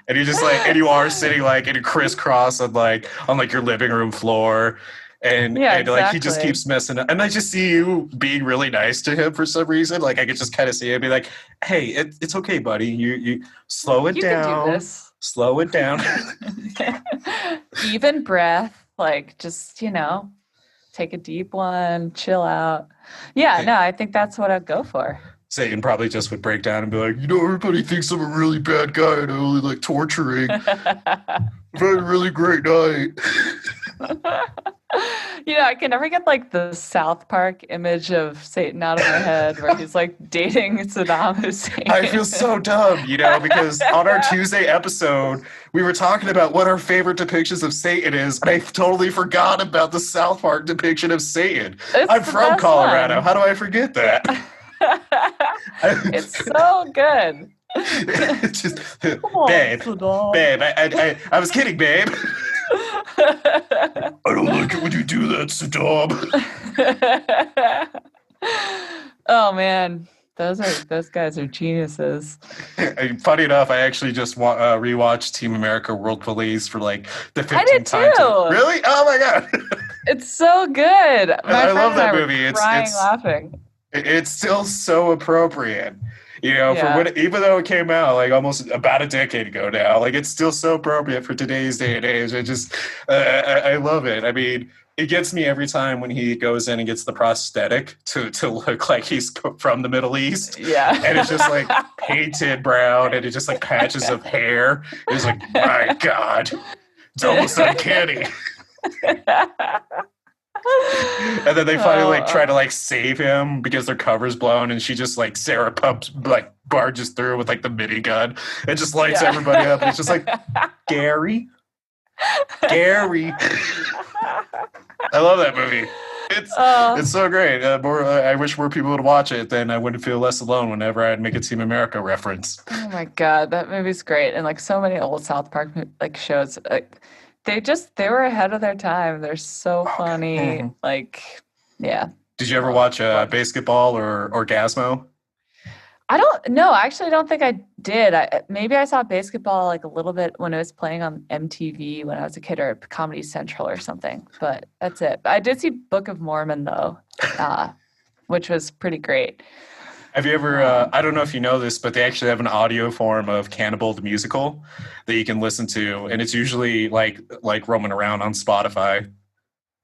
And you just like, and you are sitting like in a crisscross on your living room floor. And Yeah, like he just exactly. keeps messing up, and I just see you being really nice to him for some reason. Like I could just kind of see him be like, "Hey, it's okay, buddy. You slow it You can do down, this. slow it down." Even breath, like just, take a deep one, chill out. Yeah, no, I think that's what I'd go for. Satan probably just would break down and be like, everybody thinks I'm a really bad guy and I only like torturing. I've had a really great night. I can never get like the South Park image of Satan out of my head where he's like dating Saddam Hussein. I feel so dumb, because on our Tuesday episode, we were talking about what our favorite depictions of Satan is, and I totally forgot about the South Park depiction of Satan. It's I'm the from best Colorado. one. How do I forget that? It's so good. It's just, Come on, babe, Saddam. babe, I was kidding, babe. I don't like it when you do that, Saddam. Oh man, those guys are geniuses. Funny enough, I actually just rewatched Team America World Police for like the I did 15th time. too. Really? Oh my god! It's so good. My I friend love and that I were movie. crying laughing. It's still so appropriate. For Yeah. even though it came out like almost about a decade ago now, like it's still so appropriate for today's day and age. I love it. I mean, it gets me every time when he goes in and gets the prosthetic to look like he's from the Middle East. Yeah. And it's just like painted brown and it's just like patches of hair. It's like, my God, it's almost uncanny. And then they finally try to like save him because their cover's blown, and she just like Sarah Pumps like barges through with like the minigun and just lights everybody up. And it's just like, Gary. I love that movie. It's so great. I wish more people would watch it. Then I wouldn't feel less alone whenever I'd make a Team America reference. Oh my God, that movie's great. And like so many old South Park like shows, they were ahead of their time. They're so funny. Mm-hmm. Like, yeah. Did you ever watch Basketball or Orgasmo? I don't know. Actually, I don't think I did. Maybe I saw Basketball like a little bit when it was playing on MTV when I was a kid, or Comedy Central or something. But that's it. I did see Book of Mormon though, which was pretty great. Have you ever, I don't know if you know this, but they actually have an audio form of Cannibal the Musical that you can listen to, and it's usually like roaming around on Spotify.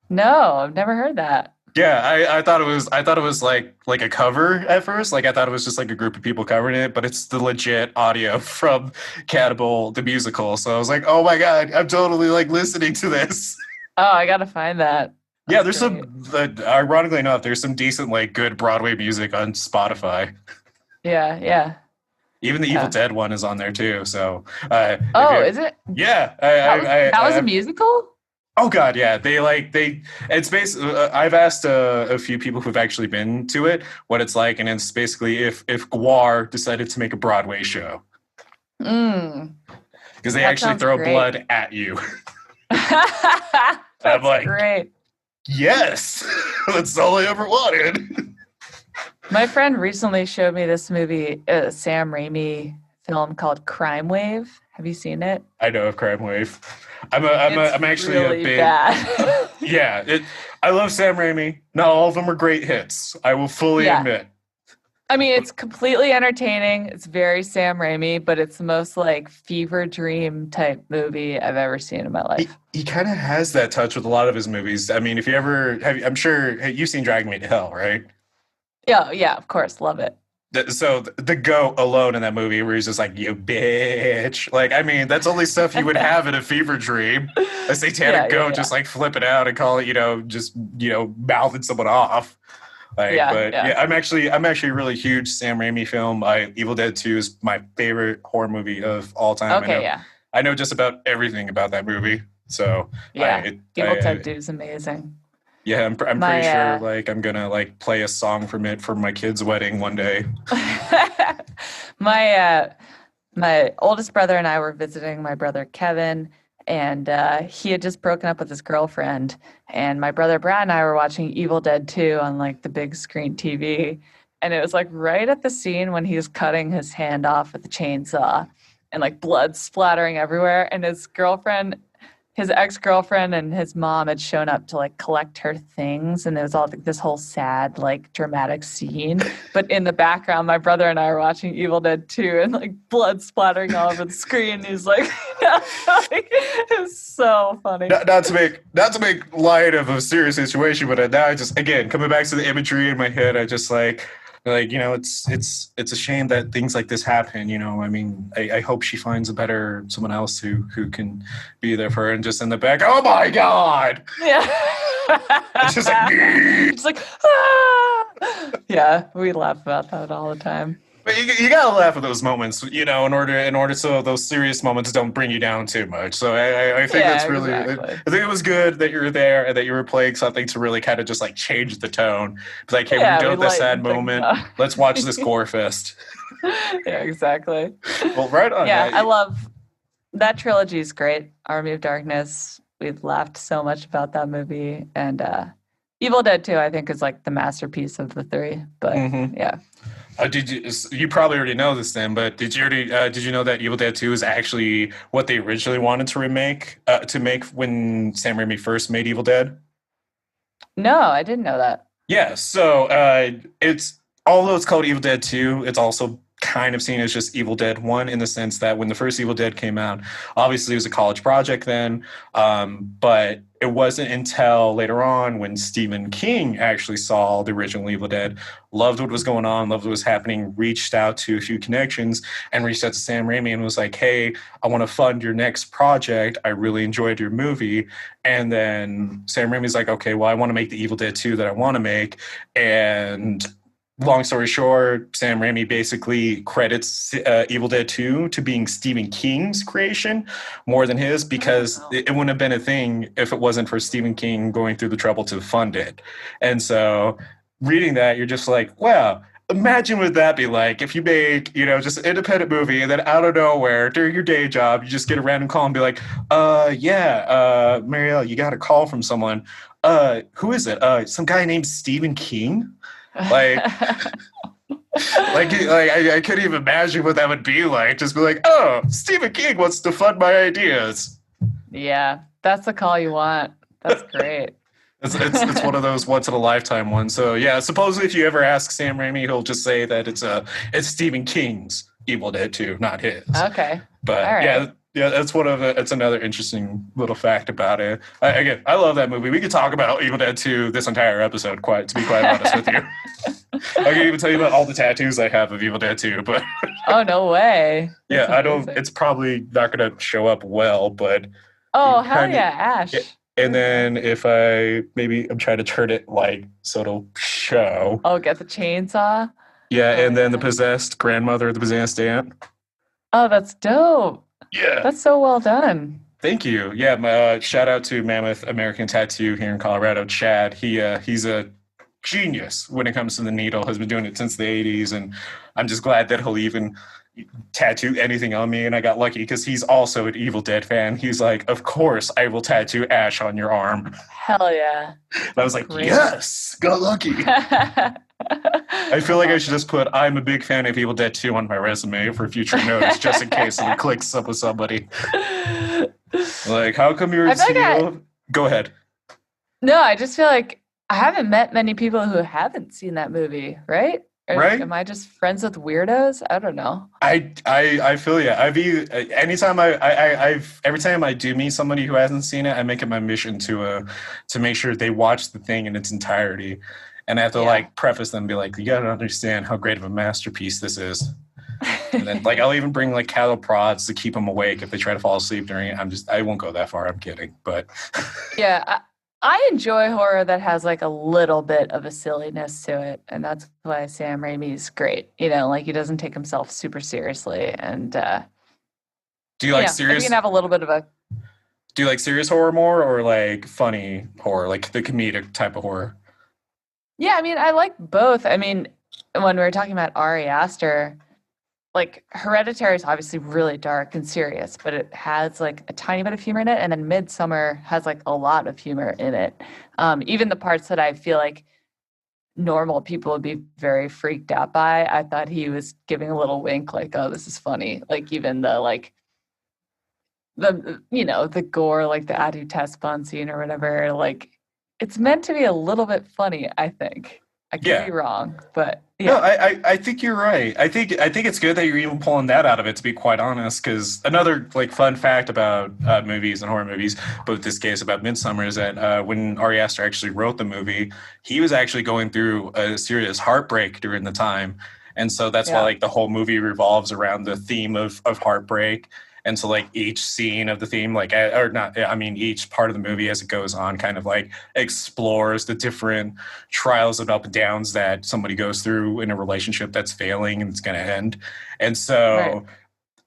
No, I've never heard that. Yeah, I thought it was like a cover at first. Like I thought it was just like a group of people covering it, but it's the legit audio from Cannibal the Musical. So I was like, oh my God, I'm totally like listening to this. Oh, I gotta find that. Yeah, there's ironically enough, there's some decent, like, good Broadway music on Spotify. Yeah. Even the Evil Dead one is on there, too, so... is it? Yeah. That was a musical? Oh, God, yeah. It's basically... I've asked a few people who've actually been to it what it's like, and it's basically if GWAR decided to make a Broadway show. Because they actually throw blood at you. That's like, great. Yes, that's all I ever wanted. My friend recently showed me this movie, Sam Raimi film called Crime Wave. Have you seen it? I know of Crime Wave. I'm actually really a big bad. Yeah. I love Sam Raimi. Not all of them are great hits. I will fully admit. I mean, it's completely entertaining. It's very Sam Raimi, but it's the most like fever dream type movie I've ever seen in my He life. he kind of has that touch with a lot of his movies. I mean, if you ever have, I'm sure hey, you've seen Drag Me to Hell, right? Yeah, yeah, of course, love it. So the goat alone in that movie, where he's just like, "You bitch!" Like, I mean, that's only stuff you would have in a fever dream. A Yeah, satanic yeah, goat yeah, just like flipping out and call it, just mouthing someone off. Like, yeah, but yeah. yeah, I'm actually a really huge Sam Raimi film. Evil Dead 2 is my favorite horror movie of all time. Okay, yeah, I know just about everything about that movie. So yeah. I, Evil Dead I 2 is amazing. yeah, I'm pretty My sure like I'm gonna like play a song from it for my kid's wedding one day. my my oldest brother and I were visiting my brother Kevin, and he had just broken up with his girlfriend. And my brother Brad and I were watching Evil Dead 2 on like the big screen TV. And it was like right at the scene when he was cutting his hand off with the chainsaw and like blood splattering everywhere. And his ex-girlfriend and his mom had shown up to like collect her things, and there was all like, this whole sad like dramatic scene, but in the background my brother and I are watching Evil Dead 2 and like blood splattering all over the screen. He's like, like it's so funny. Not to make light of a serious situation, but now I just again coming back to the imagery in my head, I just like it's a shame that things like this happen. I mean, I hope she finds a better someone else who can be there for her, and just in the back, oh my god, Yeah. it's just like It's like, ah! Yeah, we laugh about that all the time. But you gotta laugh at those moments, in order so those serious moments don't bring you down too much. So I think Yeah, that's really, I exactly. think it was good that you were there and that you were playing something to really kind of just like change the tone. It's like, hey, we're Yeah, done we with that sad lighten things moment. up. Let's watch this gore fest. Yeah, exactly. Well, right on. Yeah, I Yeah, love that trilogy is great. Army of Darkness. We've laughed so much about that movie. And Evil Dead 2, I think, is like the masterpiece of the three. But mm-hmm. yeah. Did you probably already know this then, but did you know that Evil Dead 2 is actually what they originally wanted to make when Sam Raimi first made Evil Dead? No, I didn't know that. Yeah, so it's although it's called Evil Dead 2, it's also kind of seen as just Evil Dead 1 in the sense that when the first Evil Dead came out, obviously it was a college project then, but it wasn't until later on when Stephen King actually saw the original Evil Dead, loved what was going on, loved what was happening, reached out to a few connections, and reached out to Sam Raimi and was like, hey, I want to fund your next project. I really enjoyed your movie. And then Sam Raimi's like, okay, well, I want to make the Evil Dead 2 that I want to make. And long story short, Sam Raimi basically credits Evil Dead 2 to being Stephen King's creation more than his, because Oh. it wouldn't have been a thing if it wasn't for Stephen King going through the trouble to fund it. And so reading that, you're just like, wow. Imagine what that be like if you make, just an independent movie and then out of nowhere during your day job, you just get a random call and be like, Mariel, you got a call from someone. Who is it? Some guy named Stephen King? Like, I couldn't even imagine what that would be like. Just be like, oh, Stephen King wants to fund my ideas. Yeah, that's the call you want. That's great. It's one of those once in a lifetime ones. So yeah, supposedly if you ever ask Sam Raimi, he'll just say that it's Stephen King's Evil Dead 2, not his. Okay. But All right. yeah, it's another interesting little fact about it. I love that movie. We could talk about Evil Dead 2 this entire episode, to be quite honest with you. I can even tell you about all the tattoos I have of Evil Dead 2, but Oh, no way. That's yeah, I don't. amazing. It's probably not going to show up well, but Oh, you hell kind of. yeah, Ash. And then if I'm trying to turn it like so it'll show. Oh, get the chainsaw. Yeah, Oh, and then the yeah. possessed grandmother, the possessed aunt. Oh, that's dope. Yeah. That's so well done. Thank you. Yeah, shout out to Mammoth American Tattoo here in Colorado, Chad. He's a genius when it comes to the needle. Has been doing it since the '80s, and I'm just glad that he'll even tattoo anything on me. And I got lucky because he's also an Evil Dead fan. He's like, of course I will tattoo Ash on your arm. Hell yeah. And I was like, Great. yes, got lucky. I feel like I should just put I'm a big fan of Evil Dead 2 on my resume for future notes, just in case it clicks up with somebody. Like, how come you're I feel like CEO? Go ahead. No, I just feel like I haven't met many people who haven't seen that movie, right? right? Am I just friends with weirdos? I don't know. I feel you. Anytime I've every time I do meet somebody who hasn't seen it, I make it my mission to make sure they watch the thing in its entirety, and I have to Yeah. like preface them, and be like, you gotta understand how great of a masterpiece this is. And then like I'll even bring like cattle prods to keep them awake if they try to fall asleep during it. I won't go that far. I'm kidding, but Yeah, I enjoy horror that has like a little bit of a silliness to it, and that's why Sam Raimi's great. Like he doesn't take himself super seriously, and do you like if you can serious? have a little bit of a Do you like serious horror more or like funny horror, like the comedic type of horror? yeah, I mean, I like both. I mean, when we were talking about Ari Aster, like Hereditary is obviously really dark and serious, but it has like a tiny bit of humor in it, and then Midsummer has like a lot of humor in it. Even the parts that I feel like normal people would be very freaked out by, I thought he was giving a little wink, like, "Oh, this is funny." Like even the gore, like the Adu test bun scene or whatever. Like it's meant to be a little bit funny. I think I could Yeah. be wrong, but No, yeah, I think you're right. I think it's good that you're even pulling that out of it, to be quite honest. Because another like fun fact about movies and horror movies, but with this case about Midsummer, is that when Ari Aster actually wrote the movie, he was actually going through a serious heartbreak during the time, and so that's why yeah, like the whole movie revolves around the theme of heartbreak. And so like each scene of the theme, like or not, I mean each part of the movie as it goes on, kind of like explores the different trials and up and downs that somebody goes through in a relationship that's failing and it's going to end. And right, so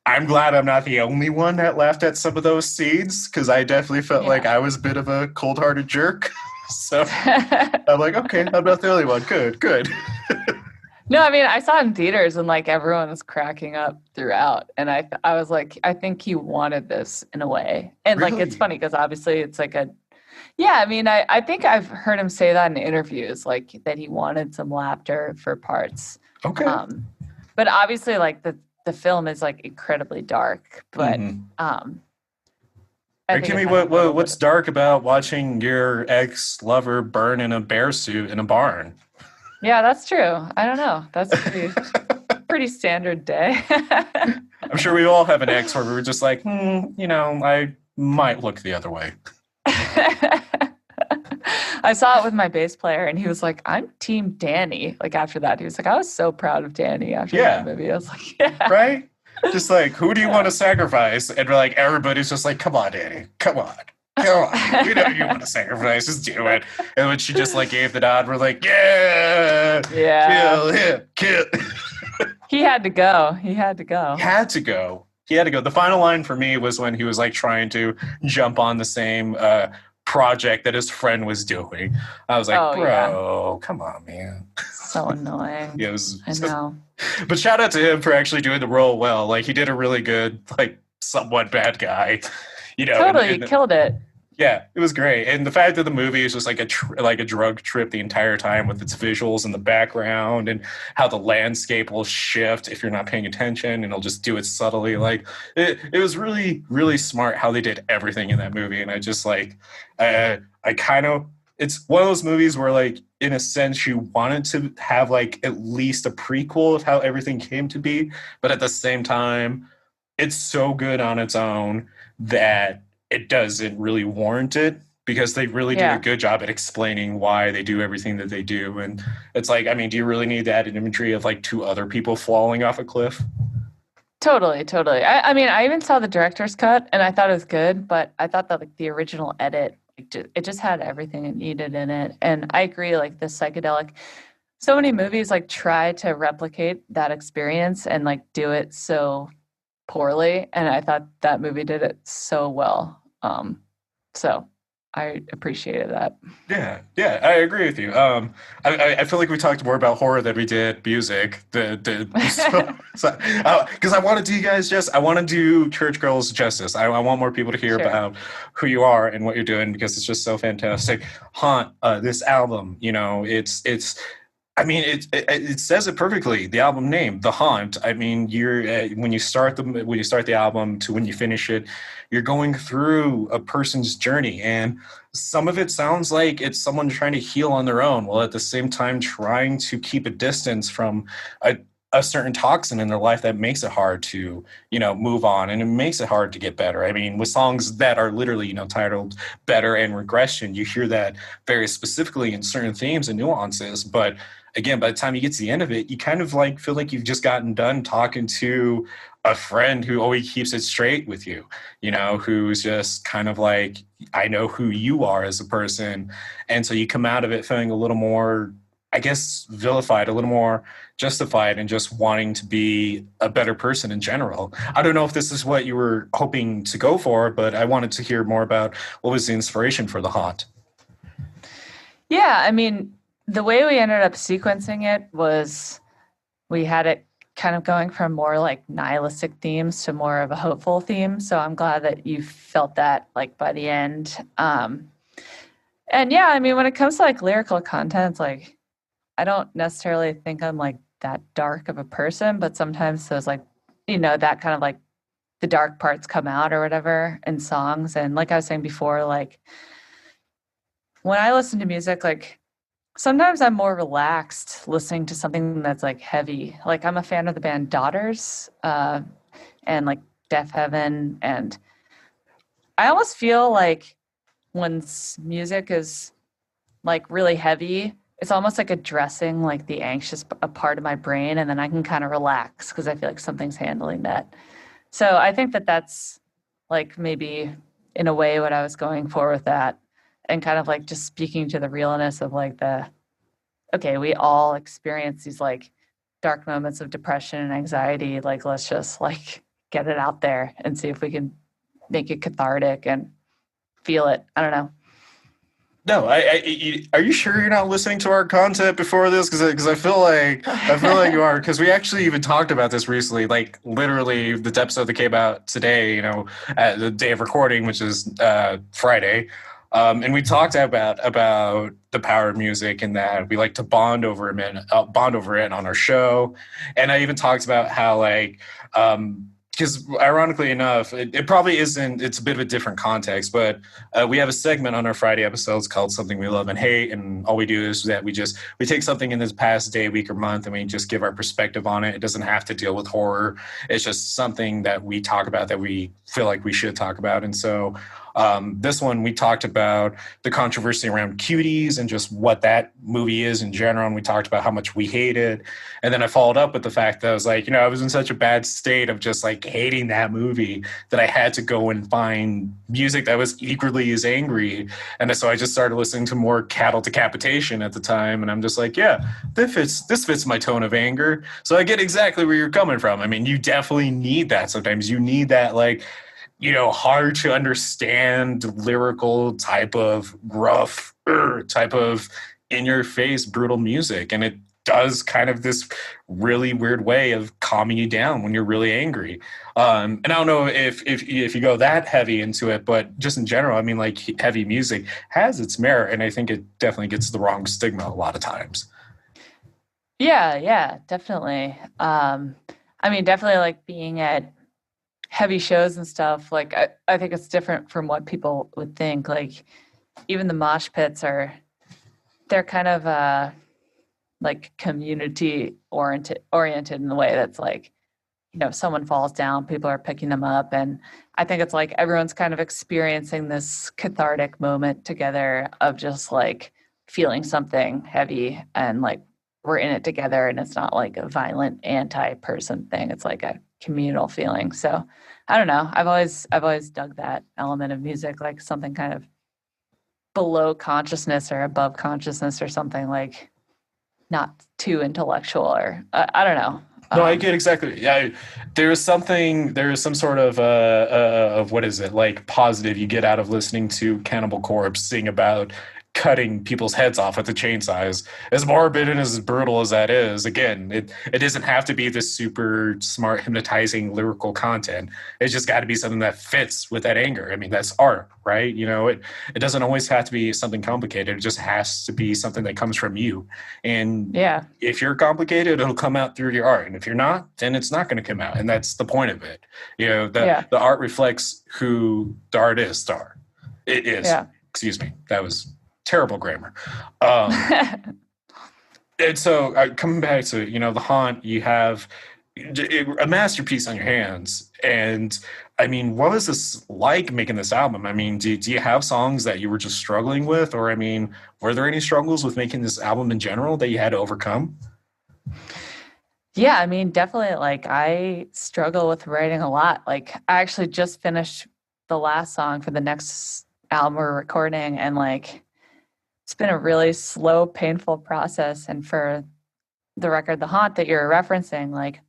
I'm glad I'm not the only one that laughed at some of those scenes, because I definitely felt like yeah. I was a bit of a cold hearted jerk. So I'm like, okay, I'm not the only one. Good, good. No, I mean, I saw it in theaters and like everyone was cracking up throughout. And I was like, I think he wanted this in a way. And like, it's Really? funny because obviously it's like yeah, I mean, I think I've heard him say that in interviews, like that he wanted some laughter for parts. Okay. Um, but obviously, like the film is like incredibly dark, but Mm-hmm. I Are you think kidding it me? has a little bit What's of, dark about watching your ex lover burn in a bear suit in a barn? yeah, that's true. I don't know. That's pretty standard day. I'm sure we all have an ex where we were just like, I might look the other way. I saw it with my bass player, and he was like, "I'm Team Danny." Like after that, he was like, "I was so proud of Danny after that Yeah, movie." I was like, "Yeah, right? Just like, who do you want yeah." to sacrifice? And we're like, everybody's just like, come on, Danny, come on. Come on. We know you want to sacrifice. Just do it. And when she just like gave the nod, we're like, yeah, Yeah. kill him, kill. He had to go. He had to He go. had to go. He had to go. The final line for me was when he was like trying to jump on the same project that his friend was doing. I was like, Oh yeah. bro, come on, man. So annoying. Yeah, it was. I know. But shout out to him for actually doing the role well. Like he did a really good, like somewhat bad guy. Totally killed it. Yeah, it was great. And the fact that the movie is just like like a drug trip the entire time, with its visuals in the background, and how the landscape will shift if you're not paying attention, and it'll just do it subtly. Like it was really, really smart how they did everything in that movie. And I just like, I kind of, it's one of those movies where like, in a sense, you wanted to have like at least a prequel of how everything came to be. But at the same time, it's so good on its own that it doesn't really warrant it, because they really do a Yeah. good job at explaining why they do everything that they do. And it's like, I mean, do you really need that imagery of like two other people falling off a cliff? Totally, totally. I mean, I even saw the director's cut and I thought it was good, but I thought that like the original edit, it just had everything it needed in it. And I agree, like the psychedelic, so many movies like try to replicate that experience and like do it so poorly. And I thought that movie did it so well. So I appreciated that. Yeah, yeah, I agree with you. I feel like we talked more about horror than we did music. Because I want to do you guys just, I want to do Church Girls justice. I want more people to hear Sure. about who you are and what you're doing, because it's just so fantastic. Haunt, this album, it's I mean, it says it perfectly. The album name, "The Haunt." I mean, you're when you start the album to when you finish it, you're going through a person's journey, and some of it sounds like it's someone trying to heal on their own, while at the same time trying to keep a distance from a a certain toxin in their life that makes it hard to move on, and it makes it hard to get better. I mean, with songs that are literally titled "Better" and "Regression," you hear that very specifically in certain themes and nuances, but again, by the time you get to the end of it, you kind of like feel like you've just gotten done talking to a friend who always keeps it straight with you, who's just kind of like, I know who you are as a person. And so you come out of it feeling a little more, I guess, vilified, a little more justified, and just wanting to be a better person in general. I don't know if this is what you were hoping to go for, but I wanted to hear more about what was the inspiration for The Haunt. Yeah, I mean, the way we ended up sequencing it was we had it kind of going from more like nihilistic themes to more of a hopeful theme. So I'm glad that you felt that like by the end. And yeah, I mean, when it comes to like lyrical content, it's like I don't necessarily think I'm like that dark of a person, but sometimes those like, that kind of like the dark parts come out or whatever in songs. And like I was saying before, like when I listen to music, like sometimes I'm more relaxed listening to something that's like heavy. Like I'm a fan of the band Daughters, and like Deaf Heaven, and I almost feel like when music is like really heavy, it's almost like addressing like the anxious a part of my brain, and then I can kind of relax because I feel like something's handling that. So I think that that's like maybe in a way what I was going for with that, and kind of like just speaking to the realness of like the okay, we all experience these like dark moments of depression and anxiety. Like, let's just like get it out there and see if we can make it cathartic and feel it. I don't know. No, are you sure you're not listening to our content before this? Because I feel like you are. Because we actually even talked about this recently, like literally the episode that came out today. At the day of recording, which is Friday, and we talked about the power of music and that we like to bond over it on our show, and I even talked about how like. Because ironically enough, it probably isn't, it's a bit of a different context, but we have a segment on our Friday episodes called Something We Love and Hate. And all we do is that we take something in this past day, week, or month, and we just give our perspective on it. It doesn't have to deal with horror. It's just something that we talk about that we feel like we should talk about. And so this one, we talked about the controversy around Cuties and just what that movie is in general. And we talked about how much we hate it. And then I followed up with the fact that I was like, I was in such a bad state of just like hating that movie that I had to go and find music that was equally as angry. And so I just started listening to more Cattle Decapitation at the time. And I'm just like, yeah, this fits my tone of anger. So I get exactly where you're coming from. I mean, you definitely need that sometimes. You need that like, hard to understand lyrical type of rough type of in your face brutal music. And it does kind of this really weird way of calming you down when you're really angry. And I don't know if you go that heavy into it, but just in general, I mean, like heavy music has its merit, and I think it definitely gets the wrong stigma a lot of times. Yeah, definitely. I mean, definitely like being at heavy shows and stuff. Like, I think it's different from what people would think. Like, even the mosh pits they're kind of like community oriented in the way that's like, if someone falls down, people are picking them up. And I think it's like everyone's kind of experiencing this cathartic moment together of just like feeling something heavy, and like we're in it together, and it's not like a violent anti-person thing. It's like a communal feeling. So I don't know. I've always dug that element of music, like something kind of below consciousness or above consciousness or something like not too intellectual or I don't know. No, I get exactly. Yeah, there is some sort of what is it like positive you get out of listening to Cannibal Corpse sing about cutting people's heads off with the chainsaw. As morbid and as brutal as that is, again, it doesn't have to be this super smart, hypnotizing lyrical content. It's just got to be something that fits with that anger. I mean, that's art, right? It doesn't always have to be something complicated. It just has to be something that comes from you. And Yeah. if you're complicated, it'll come out through your art. And if you're not, then it's not going to come out. And that's the point of it. Yeah. The art reflects who the artists are. It is. Yeah. Excuse me. That was terrible grammar. And so coming back to, The Haunt, you have a masterpiece on your hands. And I mean, what was this like making this album? I mean, do you have songs that you were just struggling with? Or, I mean, were there any struggles with making this album in general that you had to overcome? Yeah, I mean, definitely, like, I struggle with writing a lot. Like, I actually just finished the last song for the next album we're recording, and, like, it's been a really slow, painful process. And for the record, The Haunt, that you're referencing, like,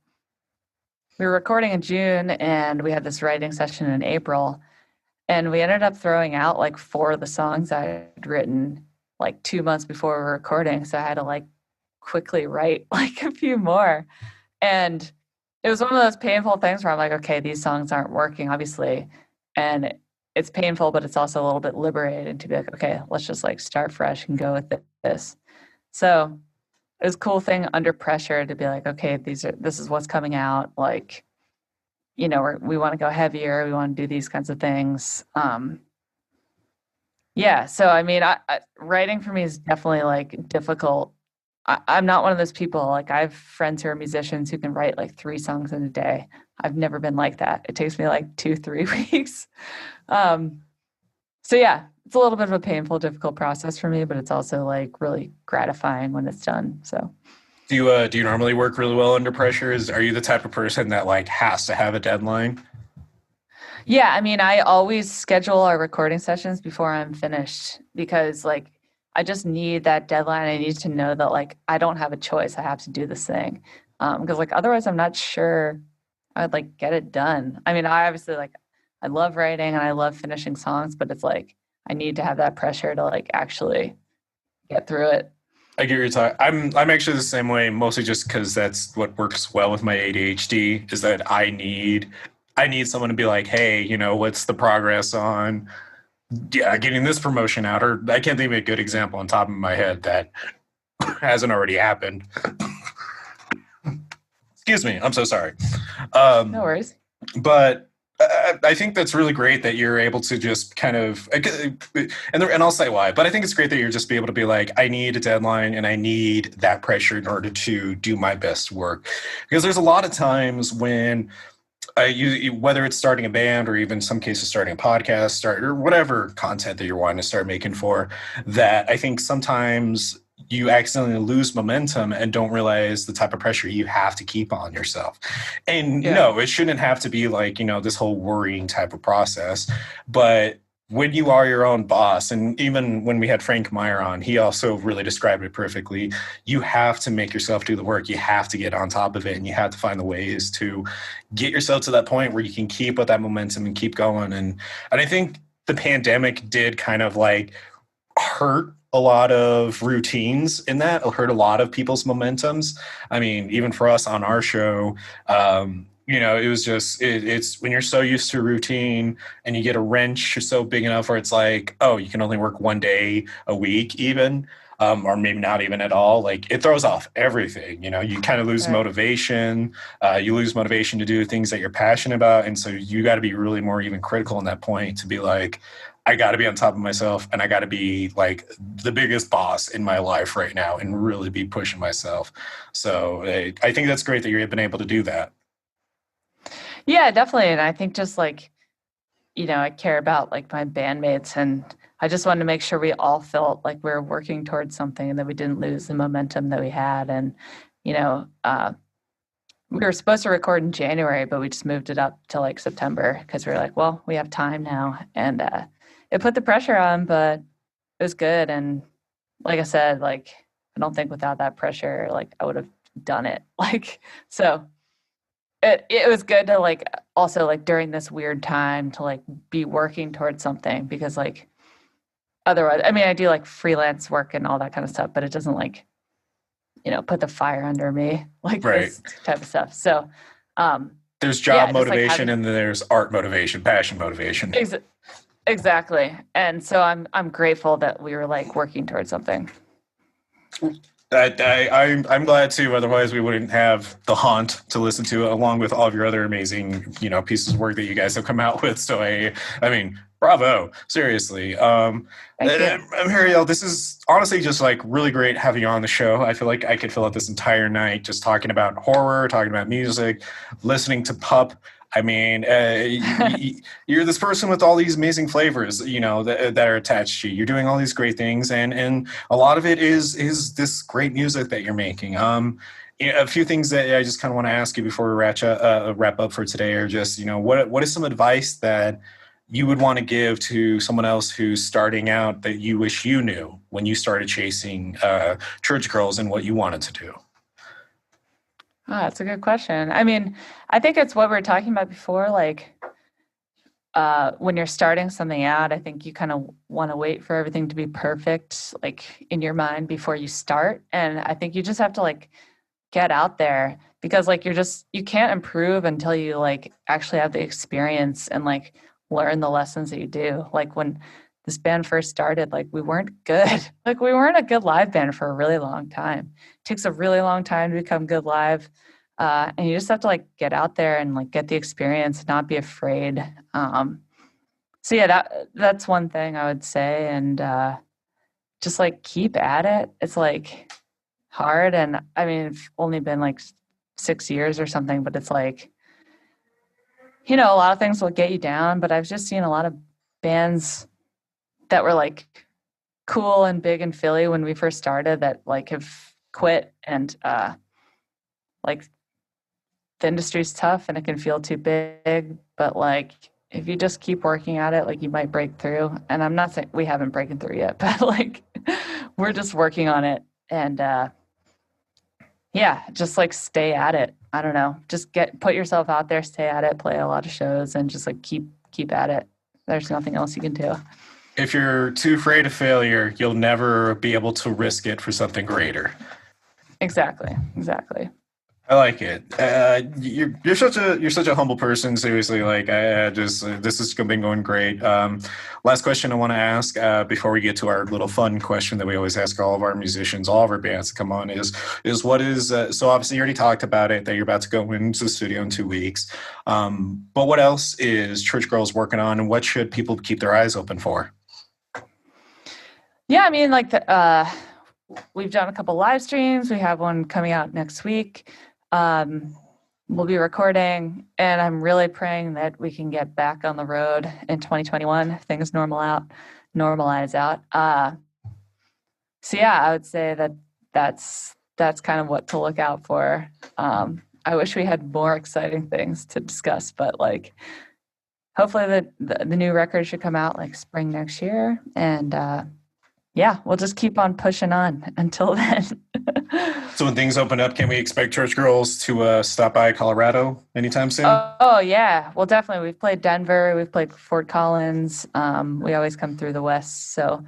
we were recording in June, and we had this writing session in April, and we ended up throwing out, like, 4 of the songs I had written, like, 2 months before we were recording, so I had to, like, quickly write, like, a few more. And it was one of those painful things where I'm like, okay, these songs aren't working, obviously. And it's painful, but it's also a little bit liberating to be like, okay, let's just like start fresh and go with this. So it was a cool thing under pressure to be like, okay, this is what's coming out. Like, we want to go heavier. We want to do these kinds of things. Yeah. So, I mean, writing for me is definitely like difficult. I'm not one of those people. Like, I have friends who are musicians who can write like 3 songs in a day. I've never been like that. It takes me like 2-3 weeks. So yeah, it's a little bit of a painful, difficult process for me, but it's also like really gratifying when it's done. So Do you normally work really well under pressure? Are you the type of person that like has to have a deadline? yeah, I mean, I always schedule our recording sessions before I'm finished because like I just need that deadline. I need to know that like I don't have a choice. I have to do this thing. Because like otherwise I'm not sure I'd like get it done. I mean, I obviously like I love writing and I love finishing songs, but it's like I need to have that pressure to like actually get through it. I get your talk. I'm actually the same way, mostly just because that's what works well with my ADHD. Is that I need someone to be like, hey, what's the progress on getting this promotion out? Or I can't think of a good example on top of my head that hasn't already happened. Excuse me. I'm so sorry. No worries. But I think that's really great that you're able to just kind of, and I'll say why, but I think it's great that you're just be able to be like, I need a deadline and I need that pressure in order to do my best work. Because there's a lot of times when whether it's starting a band or even some cases starting a podcast or whatever content that you're wanting to start making for, that I think sometimes you accidentally lose momentum and don't realize the type of pressure you have to keep on yourself. And Yeah. no, it shouldn't have to be like, this whole worrying type of process. But when you are your own boss, and even when we had Frank Meyer on, he also really described it perfectly. You have to make yourself do the work. You have to get on top of it, and you have to find the ways to get yourself to that point where you can keep up that momentum and keep going. And I think the pandemic did kind of like hurt a lot of routines in that. It hurt a lot of people's momentums. I mean, even for us on our show, it was just, it's when you're so used to routine and you get a wrench so big enough where it's like, oh, you can only work 1 day a week even, or maybe not even at all. Like it throws off everything, you kind of lose motivation. You lose motivation to do things that you're passionate about. And so you got to be really more even critical in that point to be like, I got to be on top of myself and I got to be like the biggest boss in my life right now and really be pushing myself. So I think that's great that you've been able to do that. Yeah, definitely. And I think just like, I care about like my bandmates and I just wanted to make sure we all felt like we were working towards something and that we didn't lose the momentum that we had. And, we were supposed to record in January, but we just moved it up to like September because we were like, well, we have time now. And it put the pressure on, but it was good. And like I said, like, I don't think without that pressure, like I would have done it. Like, so it was good to like, also like during this weird time to like be working towards something because like, otherwise, I mean, I do like freelance work and all that kind of stuff, but it doesn't like, put the fire under me like Right. this type of stuff. So, There's job just like motivation and then there's art motivation, passion motivation. Exactly. And so I'm grateful that we were like working towards something. I'm glad too. Otherwise, we wouldn't have The Haunt to listen to, along with all of your other amazing, pieces of work that you guys have come out with. So I mean, bravo, seriously. Thank you. Mariel, this is honestly just like really great having you on the show. I feel like I could fill out this entire night just talking about horror, talking about music, listening to Pup. I mean, you're this person with all these amazing flavors, that are attached to you. You're doing all these great things, and a lot of it is this great music that you're making. A few things that I just kind of want to ask you before we wrap up for today are just, what is some advice that you would want to give to someone else who's starting out that you wish you knew when you started chasing church girls and what you wanted to do? Oh, that's a good question. I mean, I think it's what we were talking about before. Like, when you're starting something out, I think you kind of want to wait for everything to be perfect, like in your mind before you start. And I think you just have to like get out there, because like you can't improve until you like actually have the experience and like learn the lessons that you do. Like when this band first started, like we weren't good. Like we weren't a good live band for a really long time. It takes a really long time to become good live. And you just have to like get out there and like get the experience, not be afraid. So yeah, that's one thing I would say. And just like keep at it. It's like hard. And I mean, it's only been like 6 years or something, but it's like, a lot of things will get you down, but I've just seen a lot of bands that were like cool and big in Philly when we first started that like have quit, and like the industry's tough and it can feel too big, but like if you just keep working at it, like you might break through. And I'm not saying we haven't broken through yet, but like we're just working on it. And just like stay at it. I don't know, just put yourself out there, stay at it, play a lot of shows, and just like keep at it. There's nothing else you can do. If you're too afraid of failure, you'll never be able to risk it for something greater. Exactly. I like it. You're such a humble person. Seriously, like I just this has been going great. Last question I want to ask before we get to our little fun question that we always ask all of our musicians, all of our bands to come on is what is so obviously you already talked about it that you're about to go into the studio in 2 weeks. But what else is Church Girls working on, and what should people keep their eyes open for? Yeah, I mean, like we've done a couple live streams. We have one coming out next week. We'll be recording, and I'm really praying that we can get back on the road in 2021 if things normalize out. So yeah, I would say that's kind of what to look out for. I wish we had more exciting things to discuss, but like hopefully the new record should come out like spring next year, and we'll just keep on pushing on until then. So when things open up, can we expect Church Girls to stop by Colorado anytime soon? Oh yeah, well definitely. We've played Denver, we've played Fort Collins. We always come through the West, so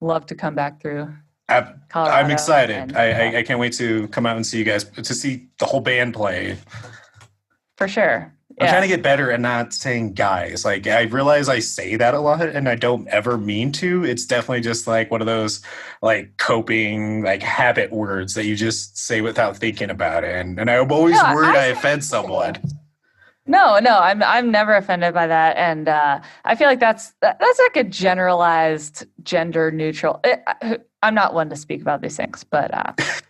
love to come back through Colorado. I'm excited. I can't wait to come out and see you guys, to see the whole band play. For sure. I'm trying to get better at not saying guys. Like, I realize I say that a lot and I don't ever mean to. It's definitely just like one of those like coping, like habit words that you just say without thinking about it. And I'm always worried I offend someone. No, I'm never offended by that. And I feel like that's like a generalized gender neutral. I'm not one to speak about these things, but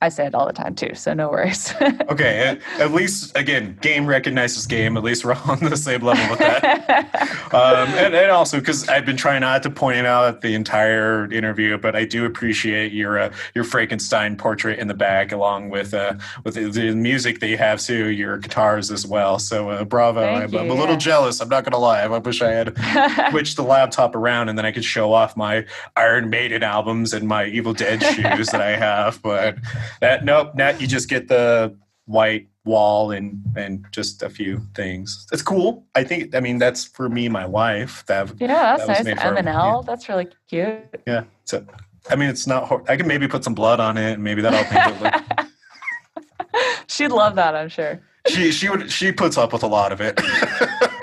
I say it all the time too, so no worries. Okay, at least, again, game recognizes game. At least we're on the same level with that. And also, because I've been trying not to point it out the entire interview, but I do appreciate your Frankenstein portrait in the back, along with the music that you have too, your guitars as well. So bravo. I'm a little jealous. I'm not going to lie. I wish I had switched the laptop around and then I could show off my Iron Maiden albums and my Evil Dead shoes that I have, but nope, now you just get the white wall and just a few things. It's cool. I mean, that's for me, my wife. That's that was nice. made for M&L. That's really cute. Yeah. So, I mean, it's not. I can maybe put some blood on it, and maybe that'll make it look. She'd love that, I'm sure. She puts up with a lot of it.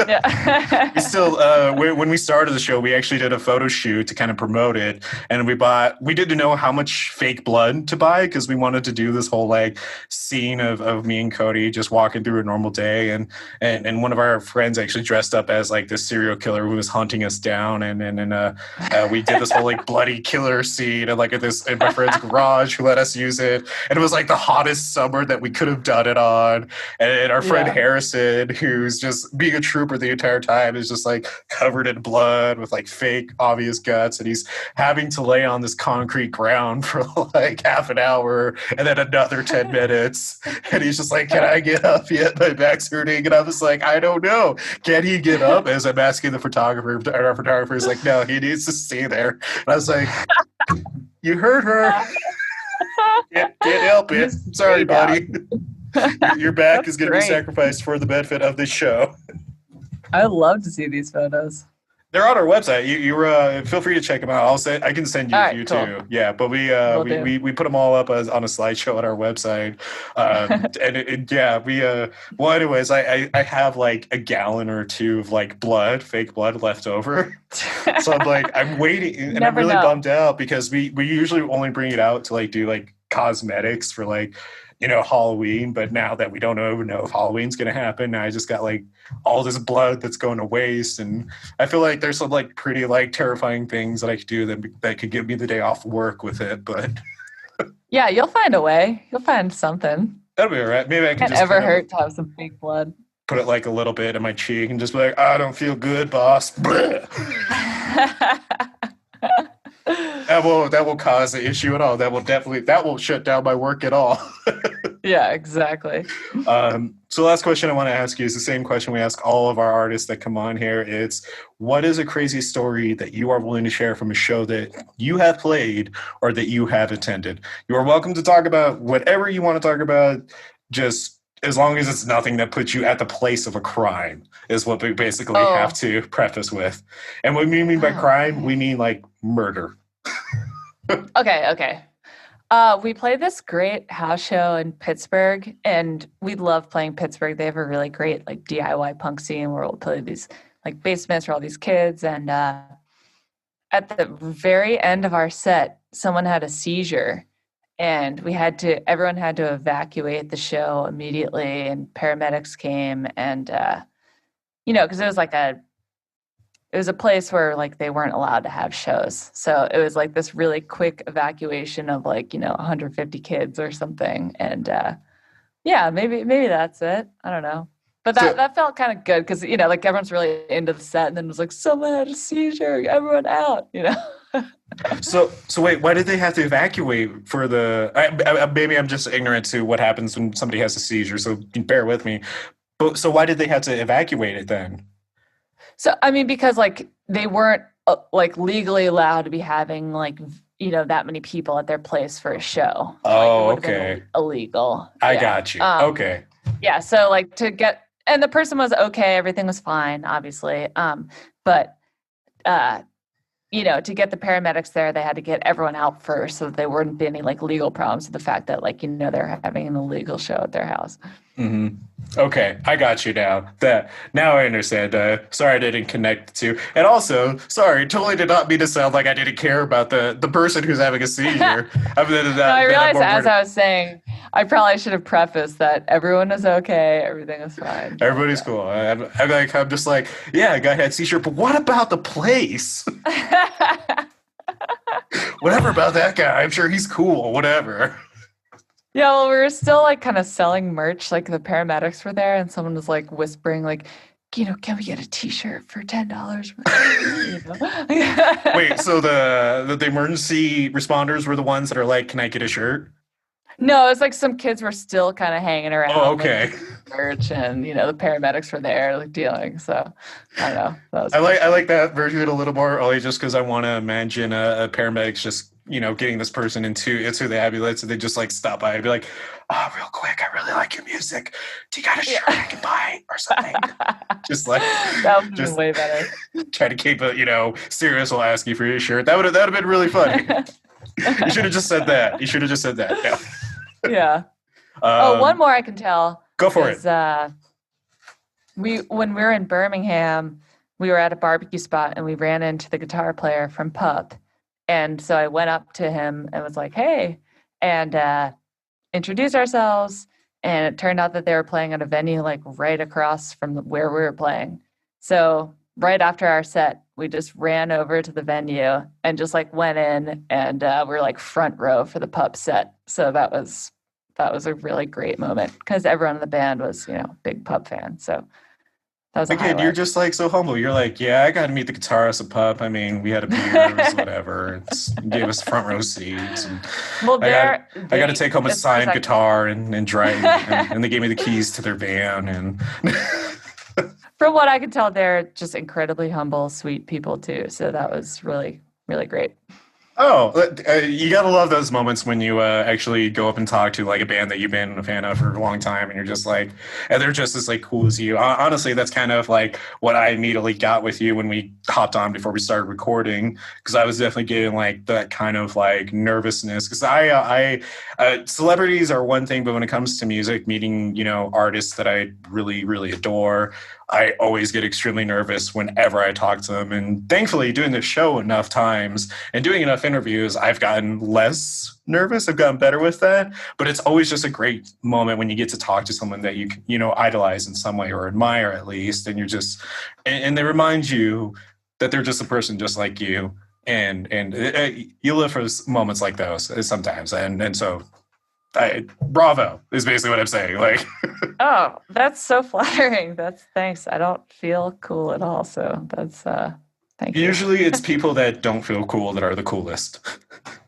Yeah. We still when we started the show, we actually did a photo shoot to kind of promote it, and we didn't know how much fake blood to buy because we wanted to do this whole like scene of me and Cody just walking through a normal day, and one of our friends actually dressed up as like this serial killer who was hunting us down, and we did this whole like bloody killer scene and like in my friend's garage who let us use it, and it was like the hottest summer that we could have done it on, and our friend Harrison, who's just being a trooper the entire time, is just like covered in blood with like fake obvious guts, and he's having to lay on this concrete ground for like half an hour and then another 10 minutes, and he's just like, can I get up yet? My back's hurting. And I was like, I don't know, can he get up? As I'm asking the photographer, and our photographer is like, no, he needs to stay there. And I was like, you heard her. Can't help it. Sorry, buddy. Your back is going to be sacrificed for the benefit of the show. I would love to see these photos. They're on our website. You feel free to check them out. I can send you a few too. Yeah, but we put them all up on a slideshow on our website. Well, anyways, I have like a gallon or two of like fake blood left over. So I'm waiting, and I'm really bummed out because we usually only bring it out to like do like cosmetics for like, Halloween, but now that we don't even know if Halloween's going to happen, now I just got like all this blood that's going to waste, and I feel like there's some like pretty like terrifying things that I could do that could give me the day off work with it, but yeah, you'll find a way. You'll find something. That'll be all right. Maybe I can just ever hurt to have some fake blood. Put it like a little bit in my cheek and just be like, I don't feel good, boss. That will cause an issue at all. That will shut down my work at all. Yeah, exactly. So last question I want to ask you is the same question we ask all of our artists that come on here. It's, what is a crazy story that you are willing to share from a show that you have played or that you have attended? You are welcome to talk about whatever you want to talk about, just as long as it's nothing that puts you at the place of a crime, is what we basically have to preface with. And what we mean by crime, we mean like murder. Okay. We played this great house show in Pittsburgh, and we love playing Pittsburgh. They have a really great like DIY punk scene where we'll play these like basements for all these kids. And at the very end of our set, someone had a seizure, and everyone had to evacuate the show immediately, and paramedics came, and because it was a place where like they weren't allowed to have shows. So it was like this really quick evacuation of like, 150 kids or something. And maybe that's it. I don't know. But that felt kind of good because, like everyone's really into the set, and then it was like, someone had a seizure, everyone out, So wait, why did they have to evacuate for maybe I'm just ignorant to what happens when somebody has a seizure, so bear with me. But so why did they have to evacuate it then? So, I mean, because like they weren't like legally allowed to be having like, that many people at their place for a show. Oh, okay. Illegal. I got you. Okay. Yeah. So like and the person was okay. Everything was fine, obviously. But to get the paramedics there, they had to get everyone out first so that there wouldn't be any like legal problems with the fact that like, they're having an illegal show at their house. Mm-hmm. Okay, I got you now. Now I understand. Sorry I didn't connect the two. And also, sorry, totally did not mean to sound like I didn't care about the person who's having a seizure. I realized as I was saying, I probably should have prefaced that everyone is okay, everything is fine. Everybody's cool. I'm just like, yeah, a guy had a seizure, but what about the place? Whatever about that guy. I'm sure he's cool. Whatever. Yeah, well, we were still like kind of selling merch. Like the paramedics were there, and someone was like whispering, like, can we get a T-shirt for $10? Wait, so the emergency responders were the ones that are like, can I get a shirt? No, it was like some kids were still kind of hanging around. Oh, okay. Merch, and the paramedics were there like dealing. So I don't know. I like that version a little more, only just because I want to imagine a paramedics just getting this person into the ambulance, and they just like stop by and be like, "Oh, real quick, I really like your music. Do you got a shirt I can buy or something?" Just like that would have been way better. Try to keep it, Sirius will ask you for your shirt. That would have been really funny. You should have just said that. Yeah. Yeah. One more I can tell. Go for it. When we were in Birmingham, we were at a barbecue spot and we ran into the guitar player from Pup. And so I went up to him and was like, "Hey," and introduced ourselves. And it turned out that they were playing at a venue like right across from where we were playing. So right after our set, we just ran over to the venue and just like went in, and we were like front row for the Pup set. So that was a really great moment because everyone in the band was, big Pup fan. So that was again, you're just like so humble. You're like, "Yeah, I got to meet the guitarist of Pup. I mean, we had a beers, whatever. Gave us front row seats. And well, I got to take home a signed guitar and drive. and they gave me the keys to their van. And from what I could tell, they're just incredibly humble, sweet people too. So that was really, really great. Oh, you gotta love those moments when you actually go up and talk to like a band that you've been a fan of for a long time, and you're just like, and they're just as like cool as you. Honestly, that's kind of like what I immediately got with you when we hopped on before we started recording, because I was definitely getting like that kind of like nervousness. Because I celebrities are one thing, but when it comes to music, meeting artists that I really really adore, I always get extremely nervous whenever I talk to them. And thankfully, doing this show enough times and doing enough interviews, I've gotten less nervous. I've gotten better with that. But it's always just a great moment when you get to talk to someone that you idolize in some way, or admire at least. And you're just, and they remind you that they're just a person just like you. And you live for moments like those sometimes. And so bravo is basically what I'm saying. Like, oh, that's so flattering. Thanks. I don't feel cool at all. So that's thank you. Usually it's people that don't feel cool that are the coolest.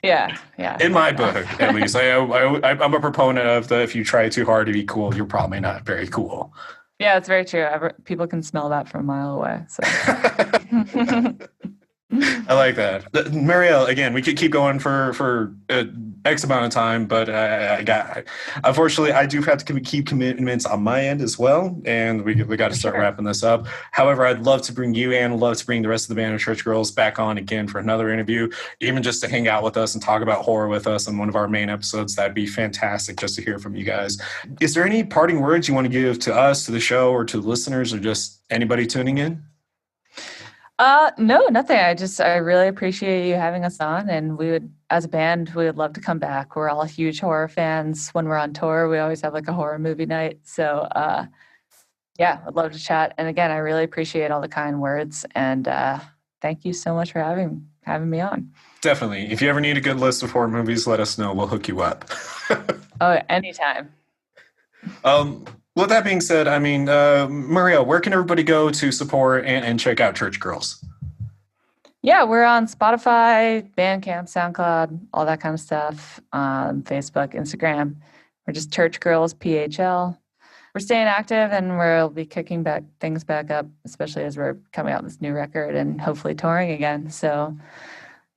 Yeah. In my book, at least. I'm a proponent of if you try too hard to be cool, you're probably not very cool. Yeah, it's very true. People can smell that from a mile away. So. I like that. Mariel, again, we could keep going for X amount of time, but unfortunately, I do have to keep commitments on my end as well, and we got to start wrapping this up. However, I'd love to bring you and love to bring the rest of the band of Church Girls back on again for another interview, even just to hang out with us and talk about horror with us on one of our main episodes. That'd be fantastic just to hear from you guys. Is there any parting words you want to give to us, to the show, or to the listeners, or just anybody tuning in? No, nothing. I really appreciate you having us on, and as a band, we would love to come back. We're all huge horror fans. When we're on tour, we always have like a horror movie night. So, yeah, I'd love to chat. And again, I really appreciate all the kind words, and thank you so much for having me on. Definitely. If you ever need a good list of horror movies, let us know. We'll hook you up. Oh, anytime. With that being said, I mean, Mariel, where can everybody go to support and check out Church Girls? Yeah, we're on Spotify, Bandcamp, SoundCloud, all that kind of stuff. Facebook, Instagram. We're just Church Girls PHL. We're staying active, and we'll be kicking things back up, especially as we're coming out with this new record and hopefully touring again. So,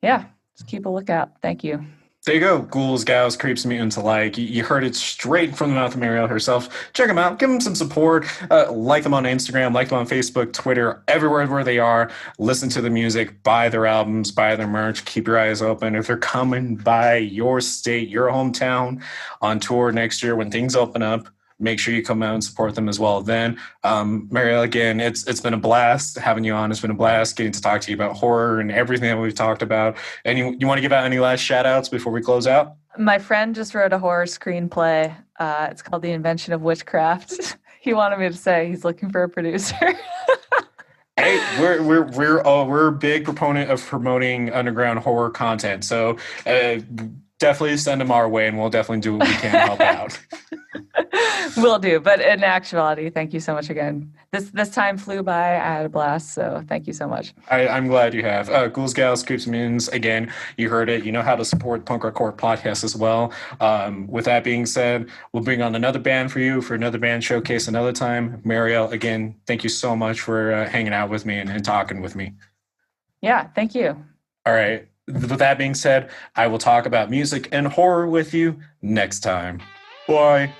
yeah, just keep a lookout. Thank you. There you go. Ghouls, Gals, Creeps, Mutants alike. You heard it straight from the mouth of Mariel herself. Check them out. Give them some support. Like them on Instagram. Like them on Facebook, Twitter, everywhere where they are. Listen to the music. Buy their albums. Buy their merch. Keep your eyes open. If they're coming by your state, your hometown on tour next year when things open up, make sure you come out and support them as well. Then, Mariel, again, it's been a blast having you on. It's been a blast getting to talk to you about horror and everything that we've talked about. And you want to give out any last shout outs before we close out? My friend just wrote a horror screenplay. It's called The Invention of Witchcraft. He wanted me to say he's looking for a producer. Hey, we're a big proponent of promoting underground horror content. So definitely send them our way, and we'll definitely do what we can to help out. Will do. But in actuality, thank you so much again. This time flew by. I had a blast. So thank you so much. I'm glad you have. Ghouls, Gals, Creeps, Mutants. Again, you heard it. You know how to support Punk Rock Horror Podcast as well. With that being said, we'll bring on another band for you for another band showcase another time. Mariel, again, thank you so much for hanging out with me and talking with me. Yeah, thank you. All right. With that being said, I will talk about music and horror with you next time. Bye.